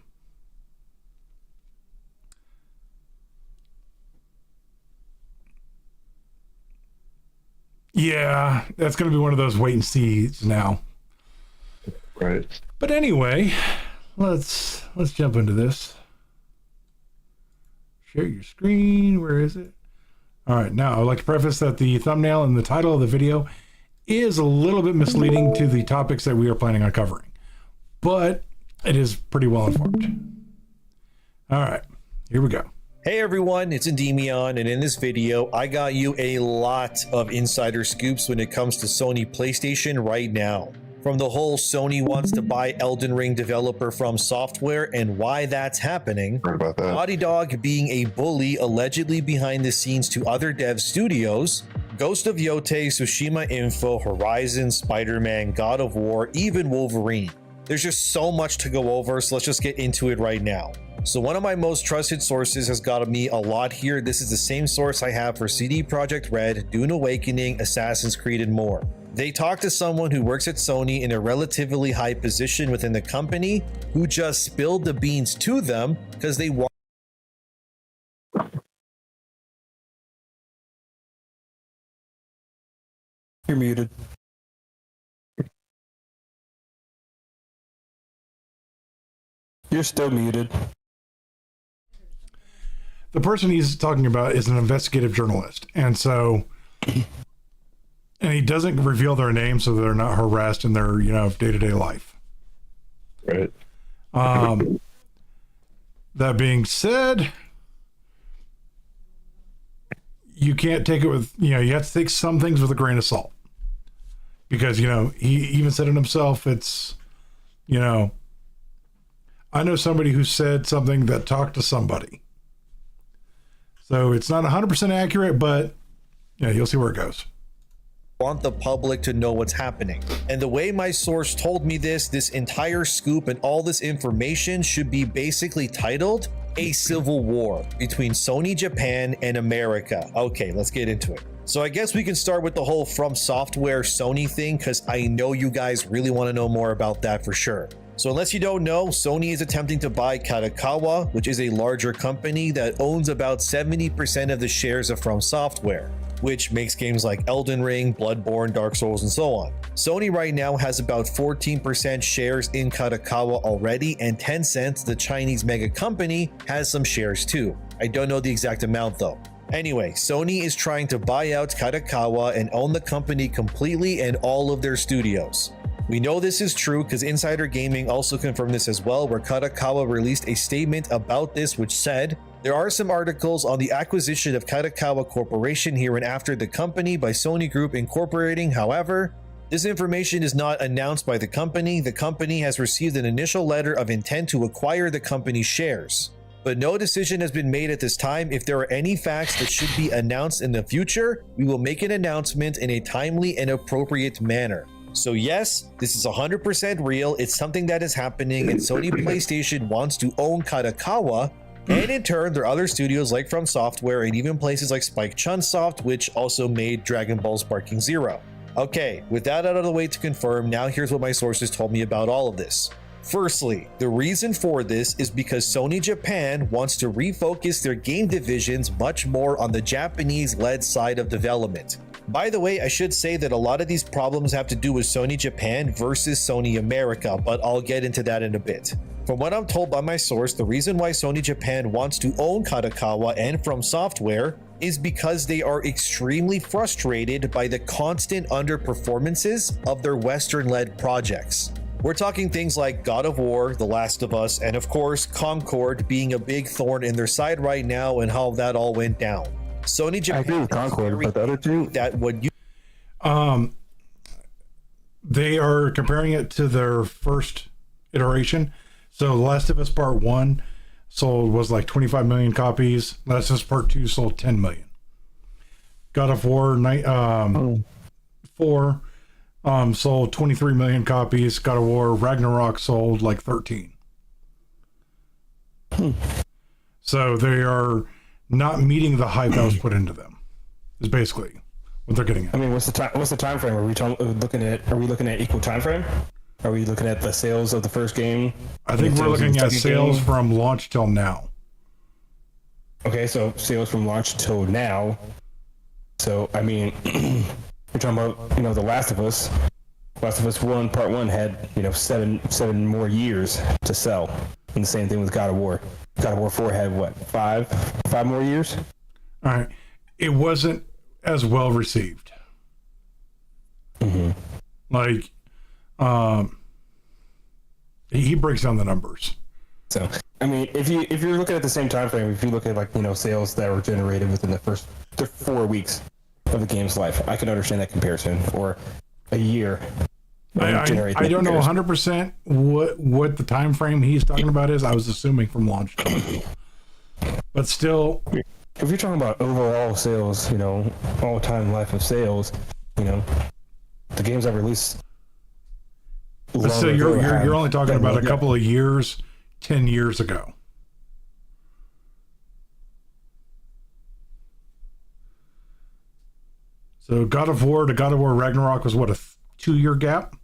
Yeah, that's going to be one of those wait and sees now.
Right.
But anyway, let's jump into this. Share your screen. Where is it? All right, now I'd like to preface that the thumbnail and the title of the video is a little bit misleading to the topics that we are planning on covering, but it is pretty well informed. All right, here we go.
Hey everyone, it's Endymion, and in this video, I got you a lot of insider scoops when it comes to Sony PlayStation right now. From the whole Sony wants to buy Elden Ring developer From Software and why that's happening, Naughty Dog being a bully allegedly behind the scenes to other dev studios, Ghost of Yotei, Tsushima Info, Horizon, Spider-Man, God of War, even Wolverine. There's just so much to go over, so let's just get into it right now. So one of my most trusted sources has got me a lot here. This is the same source I have for CD Projekt Red, Dune Awakening, Assassin's Creed, and more. They talked to someone who works at Sony in a relatively high position within the company who just spilled the beans to them because they want.
You're muted. You're still muted.
The person he's talking about is an investigative journalist, and so, and he doesn't reveal their name so they're not harassed in their, day-to-day life.
Right.
That being said, you can't take it with, you have to take some things with a grain of salt, because, he even said it himself. It's, I know somebody who said something that talked to somebody. So it's not 100% accurate, but you'll see where it goes.
Want the public to know what's happening. And the way my source told me this entire scoop and all this information should be basically titled A Civil War Between Sony Japan and America. Okay, let's get into it. So I guess we can start with the whole From Software Sony thing, because I know you guys really want to know more about that for sure. So unless you don't know, Sony is attempting to buy Kadokawa, which is a larger company that owns about 70% of the shares of From Software, which makes games like Elden Ring, Bloodborne, Dark Souls, and so on. Sony right now has about 14% shares in Kadokawa already, and Tencent, the Chinese mega company, has some shares too. I don't know the exact amount though. Anyway, Sony is trying to buy out Kadokawa and own the company completely and all of their studios. We know this is true because Insider Gaming also confirmed this as well, where Kadokawa released a statement about this which said, there are some articles on the acquisition of Kadokawa Corporation here and after the company by Sony Group Incorporating. However, this information is not announced by the company. The company has received an initial letter of intent to acquire the company's shares, but no decision has been made at this time. If there are any facts that should be announced in the future, we will make an announcement in a timely and appropriate manner. So yes, this is 100% real. It's something that is happening, and Sony PlayStation wants to own Kadokawa, and in turn, there are other studios like From Software and even places like Spike Chunsoft, which also made Dragon Ball Sparking Zero. Okay, with that out of the way to confirm, now here's what my sources told me about all of this. Firstly, the reason for this is because Sony Japan wants to refocus their game divisions much more on the Japanese-led side of development. By the way, I should say that a lot of these problems have to do with Sony Japan versus Sony America, but I'll get into that in a bit. From what I'm told by my source, the reason why Sony Japan wants to own Kadokawa and From Software is because they are extremely frustrated by the constant underperformances of their Western-led projects. We're talking things like God of War, The Last of Us, and of course Concord being a big thorn in their side right now and how that all went down. Sony Japan,
I agree with Concord, but the other two,
that what you
they are comparing it to their first iteration. So The Last of Us Part 1 was like 25 million copies. Last of Us Part 2 sold 10 million. God of War 4 sold 23 million copies. God of War Ragnarok sold like 13. So they are not meeting the hype that was put into them, is basically what they're getting at.
I mean, what's the time frame? Are we looking at equal time frame? Are we looking at the sales of the first game?
I think we're looking at sales from launch till now.
Okay, so sales from launch till now. So I mean, we're talking about The Last of Us. Last of Us 1 Part 1 had, seven more years to sell. And the same thing with God of War. God of War 4 had what, five more years?
All right. It wasn't as well received.
Mm-hmm.
Like, he breaks down the numbers.
So, I mean, if you're looking at the same time frame, if you look at sales that were generated within the first 4 weeks of the game's life, I can understand that comparison. Or a year.
I don't know 100% what the time frame he's talking about is. I was assuming from launch time. But still,
if you're talking about overall sales, all time life of sales, the games I released.
But still, you're only talking about a couple of years, 10 years ago. So God of War to God of War Ragnarok was what, a 2-year gap?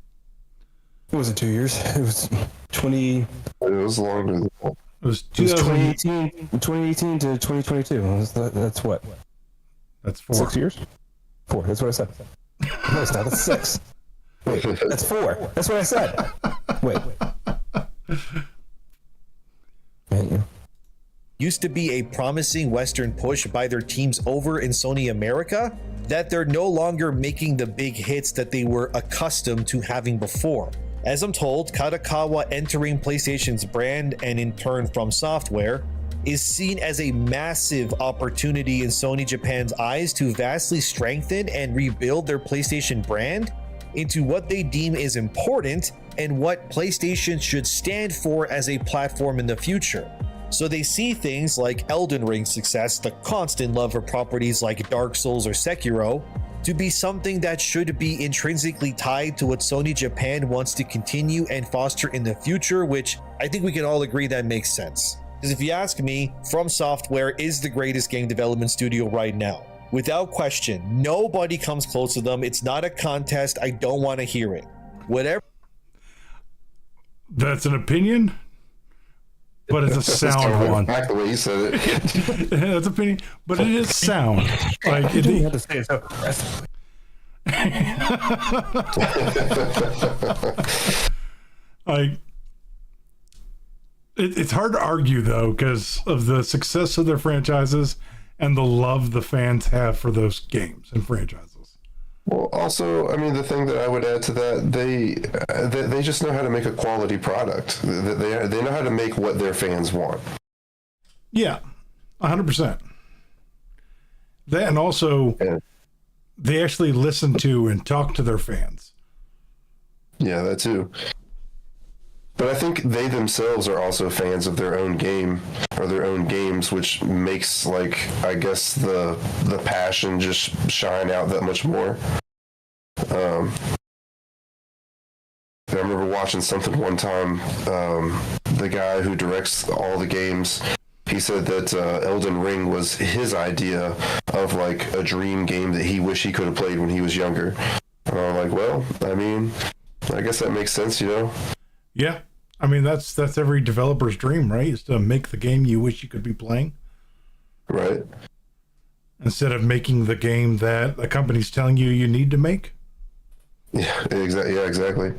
It wasn't 2 years. It was 20.
It was longer than that.
It was
2018 to 2022. That's what?
That's 4.
6 years? 4. That's what I said. No, it's not. That's 6. Wait, that's 4. That's what I said. Wait.
Used to be a promising Western push by their teams over in Sony America, that they're no longer making the big hits that they were accustomed to having before. As I'm told, Kadokawa entering PlayStation's brand and in turn From Software is seen as a massive opportunity in Sony Japan's eyes to vastly strengthen and rebuild their PlayStation brand into what they deem is important and what PlayStation should stand for as a platform in the future. So they see things like Elden Ring's success, the constant love for properties like Dark Souls or Sekiro, to be something that should be intrinsically tied to what Sony Japan wants to continue and foster in the future, which I think we can all agree that makes sense. Because if you ask me, From Software is the greatest game development studio right now. Without question, nobody comes close to them. It's not a contest. I don't want to hear it. Whatever.
That's an opinion, but it's a sound one.
Back the way you said it.
That's opinion, but it is sound. Like
You have to say it so aggressively.
like it's hard to argue though because of the success of their franchises and the love the fans have for those games and franchises.
Well, also, I mean, the thing that I would add to that, they just know how to make a quality product. They know how to make what their fans want.
Yeah, 100%. That, and also, they actually listen to and talk to their fans.
Yeah, that too. But I think they themselves are also fans of their own game or their own games, which makes, like, I guess the passion just shine out that much more. I remember watching something one time. The guy who directs all the games, he said that Elden Ring was his idea of like a dream game that he wished he could have played when he was younger. And I'm like, well, I mean, I guess that makes sense, you know?
Yeah. I mean, that's every developer's dream, right? Is to make the game you wish you could be playing.
Right.
Instead of making the game that a company's telling you need to make.
Yeah, exactly. Yeah, exactly.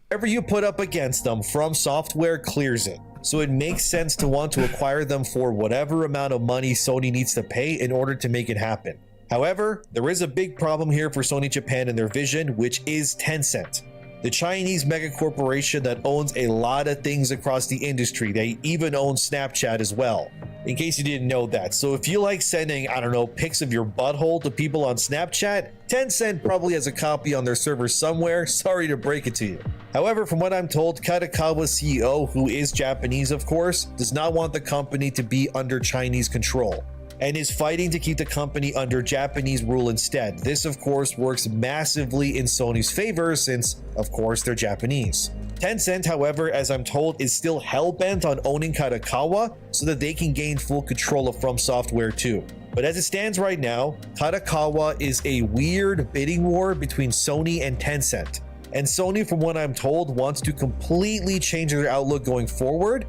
Whatever you put up against them, From Software clears it. So it makes sense to want to acquire them for whatever amount of money Sony needs to pay in order to make it happen. However, there is a big problem here for Sony Japan and their vision, which is Tencent, the Chinese mega corporation that owns a lot of things across the industry. They even own Snapchat as well, in case you didn't know that. So if you like sending, I don't know, pics of your butthole to people on Snapchat, Tencent probably has a copy on their server somewhere. Sorry to break it to you. However, from what I'm told, Kadokawa's CEO, who is Japanese of course, does not want the company to be under Chinese control, and is fighting to keep the company under Japanese rule instead. This, of course, works massively in Sony's favor since, of course, they're Japanese. Tencent, however, as I'm told, is still hell-bent on owning Kadokawa so that they can gain full control of From Software too. But as it stands right now, Kadokawa is a weird bidding war between Sony and Tencent. And Sony, from what I'm told, wants to completely change their outlook going forward.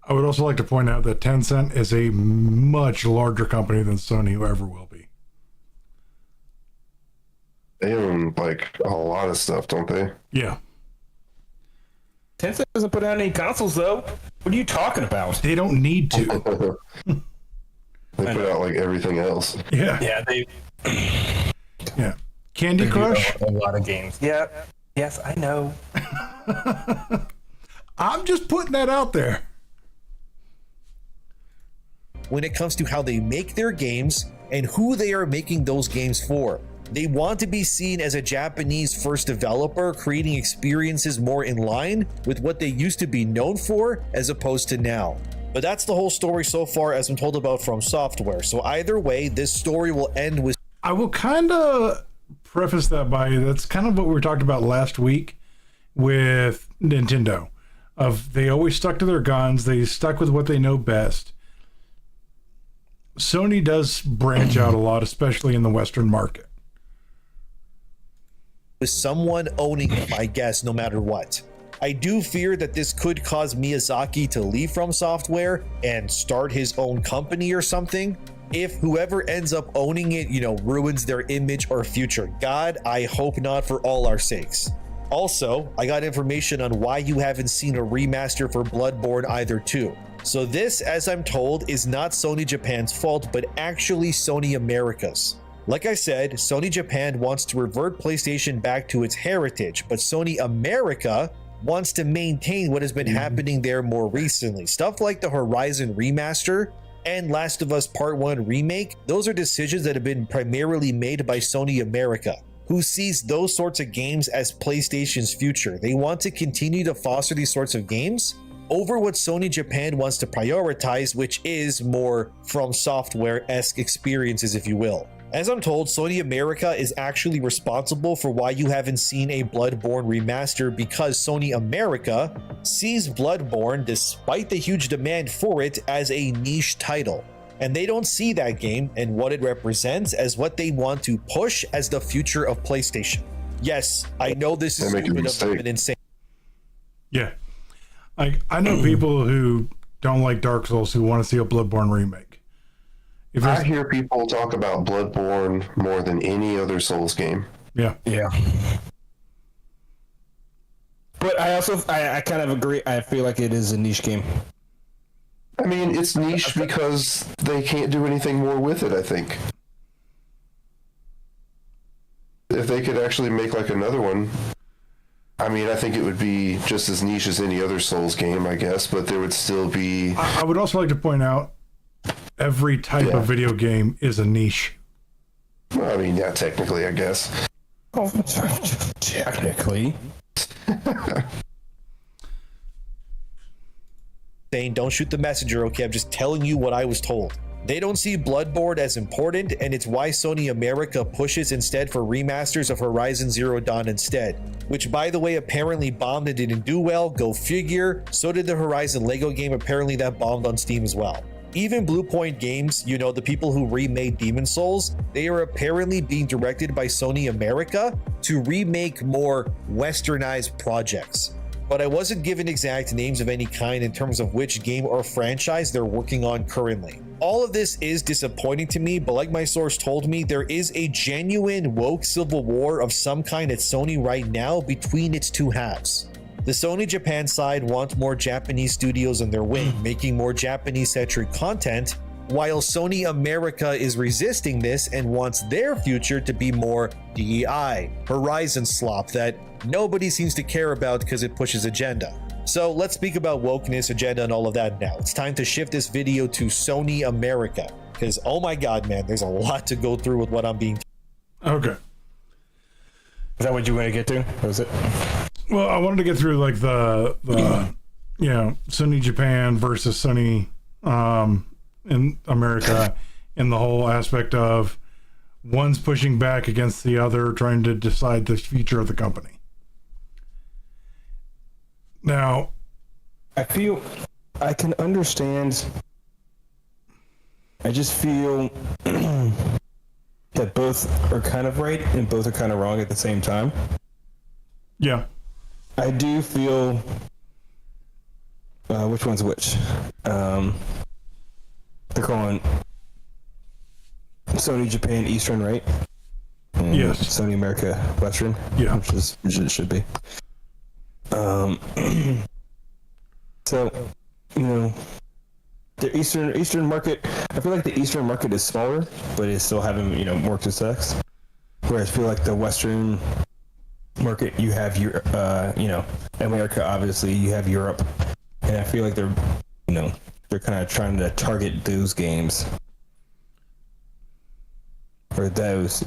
I would also like to point out that Tencent is a much larger company than Sony ever will be.
They own like a lot of stuff, don't they?
Yeah.
Tencent doesn't put out any consoles, though. What are you talking about?
They don't need to.
They put out like everything else.
Yeah.
Yeah, they
Yeah. Candy Crush?
do a lot of games. Yeah. Yes, I know.
I'm just putting that out there.
When it comes to how they make their games and who they are making those games for. They want to be seen as a Japanese first developer, creating experiences more in line with what they used to be known for as opposed to now. But that's the whole story so far as I'm told about From Software. So either way, this story will end with...
I will kind of preface that by that's kind of what we talked about last week with Nintendo. Of they always stuck to their guns, they stuck with what they know best. Sony does branch out a lot, especially in the Western market.
with someone owning them, I guess, no matter what. I do fear that this could cause Miyazaki to leave From Software and start his own company or something. If whoever ends up owning it, ruins their image or future. God, I hope not, for all our sakes. Also, I got information on why you haven't seen a remaster for Bloodborne either too. So this, as I'm told, is not Sony Japan's fault, but actually Sony America's. Like I said, Sony Japan wants to revert PlayStation back to its heritage, but Sony America wants to maintain what has been happening there more recently. Stuff like the Horizon remaster and Last of Us Part 1 remake, those are decisions that have been primarily made by Sony America, who sees those sorts of games as PlayStation's future. They want to continue to foster these sorts of games over what Sony Japan wants to prioritize, which is more From Software-esque experiences, if you will. As I'm told, Sony America is actually responsible for why you haven't seen a Bloodborne remaster, because Sony America sees Bloodborne, despite the huge demand for it, as a niche title. And they don't see that game and what it represents as what they want to push as the future of PlayStation. Yes, I know this is stupid of them and insane.
Yeah. I know people who don't like Dark Souls who want to see a Bloodborne remake.
I hear people talk about Bloodborne more than any other Souls game.
Yeah.
Yeah. But I kind of agree. I feel like it is a niche game.
I mean, it's niche because they can't do anything more with it, I think. If they could actually make like another one, I mean, I think it would be just as niche as any other Souls game, I guess, but there would still be...
I would also like to point out, every type of video game is a niche.
Well, I mean, yeah, technically, I guess.
Oh, technically.
Saying, don't shoot the messenger, okay? I'm just telling you what I was told. They don't see Bloodborne as important, and it's why Sony America pushes instead for remasters of Horizon Zero Dawn instead, which, by the way, apparently bombed and didn't do well. Go figure. So did the Horizon Lego game. Apparently that bombed on Steam as well. Even Blue Point Games, the people who remade Demon's Souls, they are apparently being directed by Sony America to remake more westernized projects. But I wasn't given exact names of any kind in terms of which game or franchise they're working on currently. All of this is disappointing to me, but like my source told me, there is a genuine woke civil war of some kind at Sony right now between its two halves. The Sony Japan side wants more Japanese studios in their wing, making more Japanese-centric content, while Sony America is resisting this and wants their future to be more DEI, Horizon slop that nobody seems to care about because it pushes agenda. So let's speak about wokeness, agenda, and all of that now. It's time to shift this video to Sony America, because oh my god, man, there's a lot to go through with what I'm being.
Okay.
Is that what you want to get to? Or is it?
Well, I wanted to get through like the Sony Japan versus Sony in America, and the whole aspect of one's pushing back against the other, trying to decide the future of the company. Now,
I feel I can understand. I just feel that both are kind of right and both are kind of wrong at the same time.
yeah.
I do feel which one's which. They're calling Sony Japan Eastern, right? and
Yes.
Sony America Western.
Yeah.
which it should be. So, the Eastern market. I feel like the Eastern market is smaller, but it's still having more success. Whereas I feel like the Western market, you have your America, obviously, you have Europe, and I feel like they're kind of trying to target those games. Or those,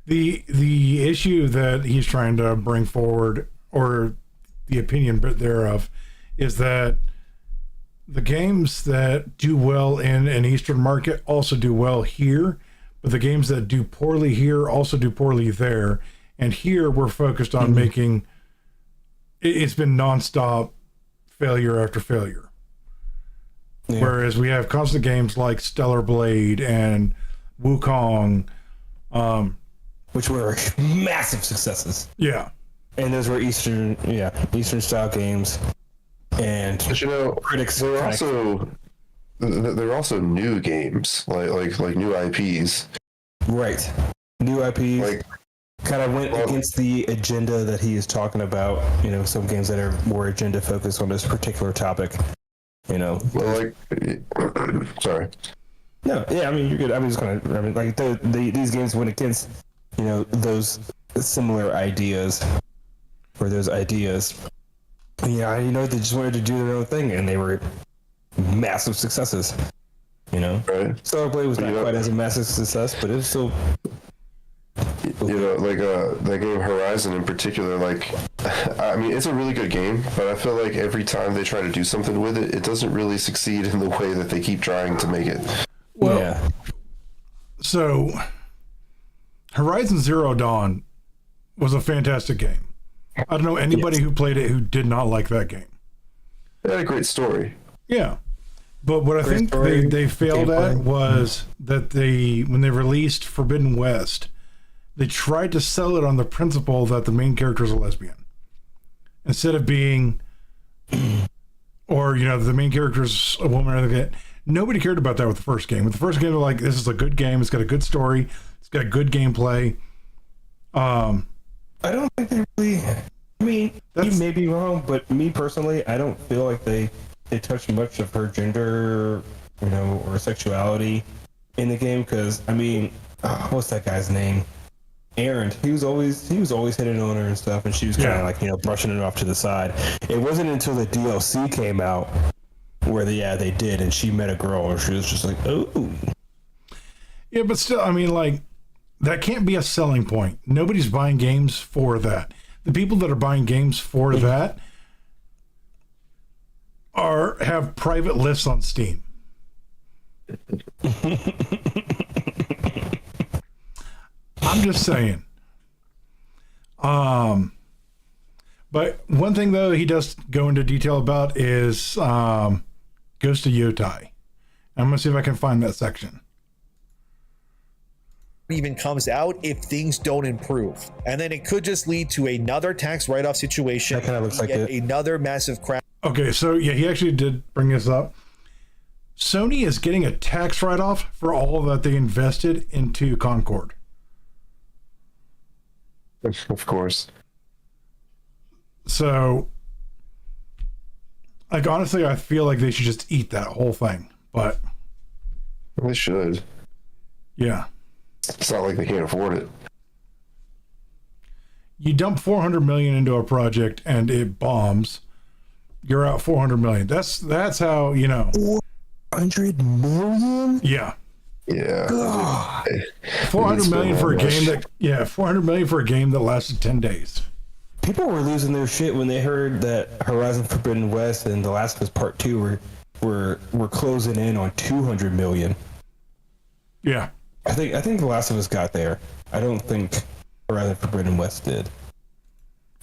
The issue that he's trying to bring forward, or the opinion thereof, is that the games that do well in an Eastern market also do well here, but the games that do poorly here also do poorly there. And here we're focused on making it's been nonstop failure after failure. Yeah. Whereas we have constant games like Stellar Blade and Wukong,
which were massive successes.
Yeah.
And those were Eastern style games. And
but
critics
they're also new games, like new IPs.
Right. New IPs kind of went against the agenda that he is talking about. Some games that are more agenda focused on this particular topic.
Sorry.
No, yeah, I mean, you're good. I'm just gonna, these games went against, those similar ideas, or those ideas. Yeah, they just wanted to do their own thing, and they were massive successes.
Right.
Stellar Blade was not quite as a massive success, but it was still.
That game Horizon in particular, I mean, it's a really good game, but I feel like every time they try to do something with it, it doesn't really succeed in the way that they keep trying to make it.
Well,
yeah.
So Horizon Zero Dawn was a fantastic game. I don't know anybody who played it who did not like that game.
It had a great story.
Yeah. But what I think they failed at was that when they released Forbidden West, they tried to sell it on the principle that the main character is a lesbian. Instead of being, or, the main character is a woman or anything like that. Nobody cared about that with the first game. With the first game, they're like, this is a good game. It's got a good story. It's got good gameplay.
I don't think they really, I mean, you may be wrong, but me personally, I don't feel like they touched much of her gender, or sexuality in the game. Because, I mean, what's that guy's name? Aaron. He was always hitting on her and stuff, and she was kind of brushing it off to the side. It wasn't until the DLC came out where they did, and she met a girl, and she was just like, oh.
Yeah, but still, I mean, that can't be a selling point. Nobody's buying games for that. The people that are buying games for that have private lists on Steam. I'm just saying. But one thing though he does go into detail about is Ghost of Yotai. I'm gonna see if I can find that section.
Even comes out if things don't improve, and then it could just lead to another tax write-off situation.
That kind of looks like it.
Another massive crash.
Okay, so yeah, he actually did bring this up. Sony is getting a tax write-off for all that they invested into Concord.
Of course.
So, honestly, I feel like they should just eat that whole thing. But
they should.
Yeah.
It's not like they can't afford it.
You dump $400 million into a project and it bombs, you're out $400 million. That's how,
$400 million?
Yeah.
Yeah.
God.
$400 million for a game $400 million for a game that lasted 10 days.
People were losing their shit when they heard that Horizon Forbidden West and The Last of Us Part 2 were closing in on $200 million.
Yeah.
I think The Last of Us got there. I don't think Horizon Forbidden West did.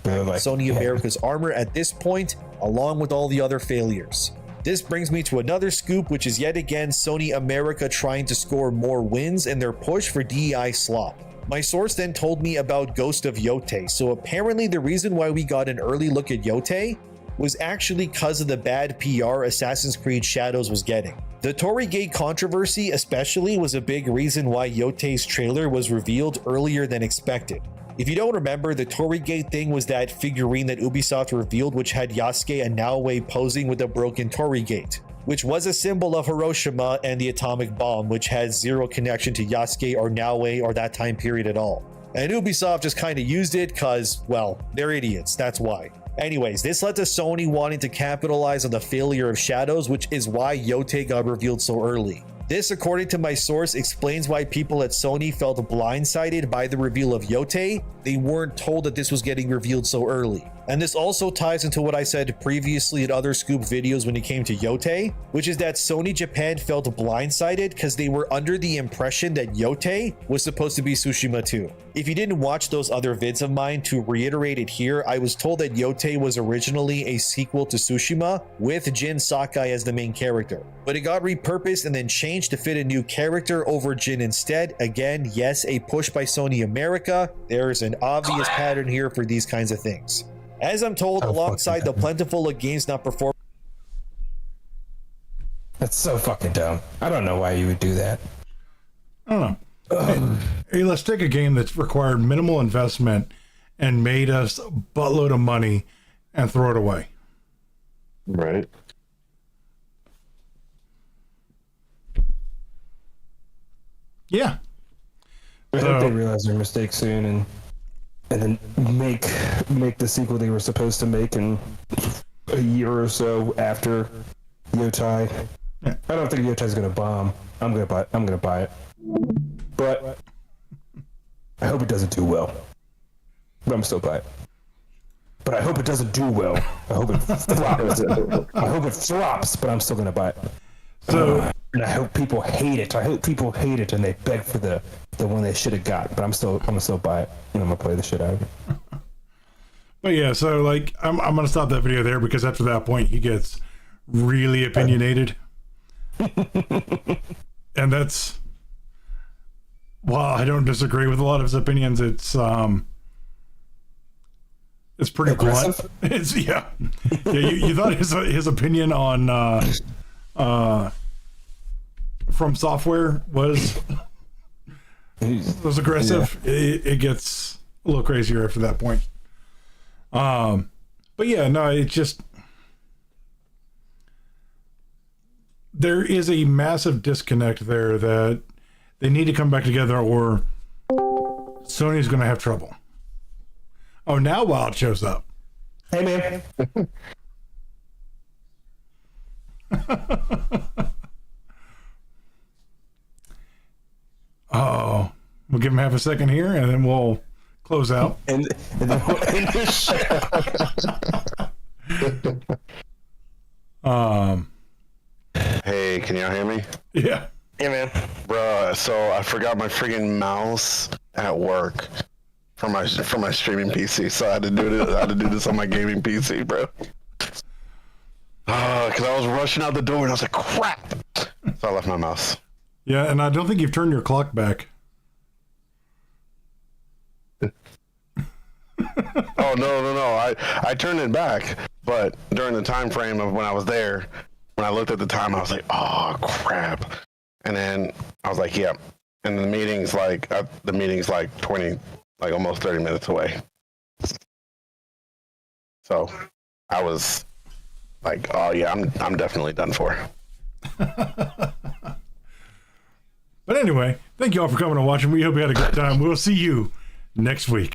Sony America's armor at this point, along with all the other failures. This brings me to another scoop, which is yet again Sony America trying to score more wins in their push for DEI slop. My source then told me about Ghost of Yotai, so apparently the reason why we got an early look at Yotai was actually because of the bad PR Assassin's Creed Shadows was getting. The Torigate controversy especially was a big reason why Yotei's trailer was revealed earlier than expected. If you don't remember, the Torigate thing was that figurine that Ubisoft revealed which had Yasuke and Naoe posing with a broken Torigate, which was a symbol of Hiroshima and the atomic bomb, which has zero connection to Yasuke or Naoe or that time period at all. And Ubisoft just kind of used it because, well, they're idiots, that's why. Anyways, this led to Sony wanting to capitalize on the failure of Shadows, which is why Yotei got revealed so early. This, according to my source, explains why people at Sony felt blindsided by the reveal of Yotei. They weren't told that this was getting revealed so early. And this also ties into what I said previously in other Scoop videos when it came to Yotei, which is that Sony Japan felt blindsided because they were under the impression that Yotei was supposed to be Tsushima 2. If you didn't watch those other vids of mine, to reiterate it here, I was told that Yotei was originally a sequel to Tsushima with Jin Sakai as the main character, but it got repurposed and then changed to fit a new character over Jin instead. Again, yes, a push by Sony America. There is an obvious pattern here for these kinds of things. As I'm told, alongside the plentiful of games not performing.
That's so fucking dumb. I don't know why you would do that.
I don't know. Hey, let's take a game that's required minimal investment and made us a buttload of money and throw it away.
Right.
Yeah.
I hope they realize their mistake soon and then make the sequel they were supposed to make in a year or so after Yotei.
Yeah.
I don't think Yotei's gonna bomb. I'm gonna buy it. But I hope it doesn't do well. But I'm still buy it. But I hope it doesn't do well. I hope it flops. I hope it flops, but I'm still gonna buy it.
So
And I hope people hate it. I hope people hate it and they beg for the one they should have got. But I'm gonna still buy it and I'm gonna play the shit out of it.
but yeah, so like I'm gonna stop that video there because after that point he gets really opinionated. And that's, while I don't disagree with a lot of his opinions, it's pretty
aggressive.
blunt. It's yeah. You thought his opinion on From Software was aggressive. Yeah. It gets a little crazier after that point. But yeah, no, it's just there is a massive disconnect there that they need to come back together or Sony's going to have trouble. Oh, now Wild shows up.
Hey, man.
Oh, we'll give him half a second here and then we'll close out.
And then we'll end this show.
Hey, can y'all hear me?
Yeah.
Yeah, man.
Bruh, so I forgot my freaking mouse at work for my streaming PC, so I had to do this on my gaming PC, bro. Because I was rushing out the door and I was like, crap. So I left my mouse.
Yeah, and I don't think you've turned your clock back.
Oh, no. I turned it back, but during the time frame of when I was there, when I looked at the time, I was like, oh, crap. And then I was like, yep. And the meeting's like 20, like almost 30 minutes away. So I was like, oh yeah, I'm definitely done for.
But anyway, thank you all for coming and watching. We hope you had a good time. We'll see you next week.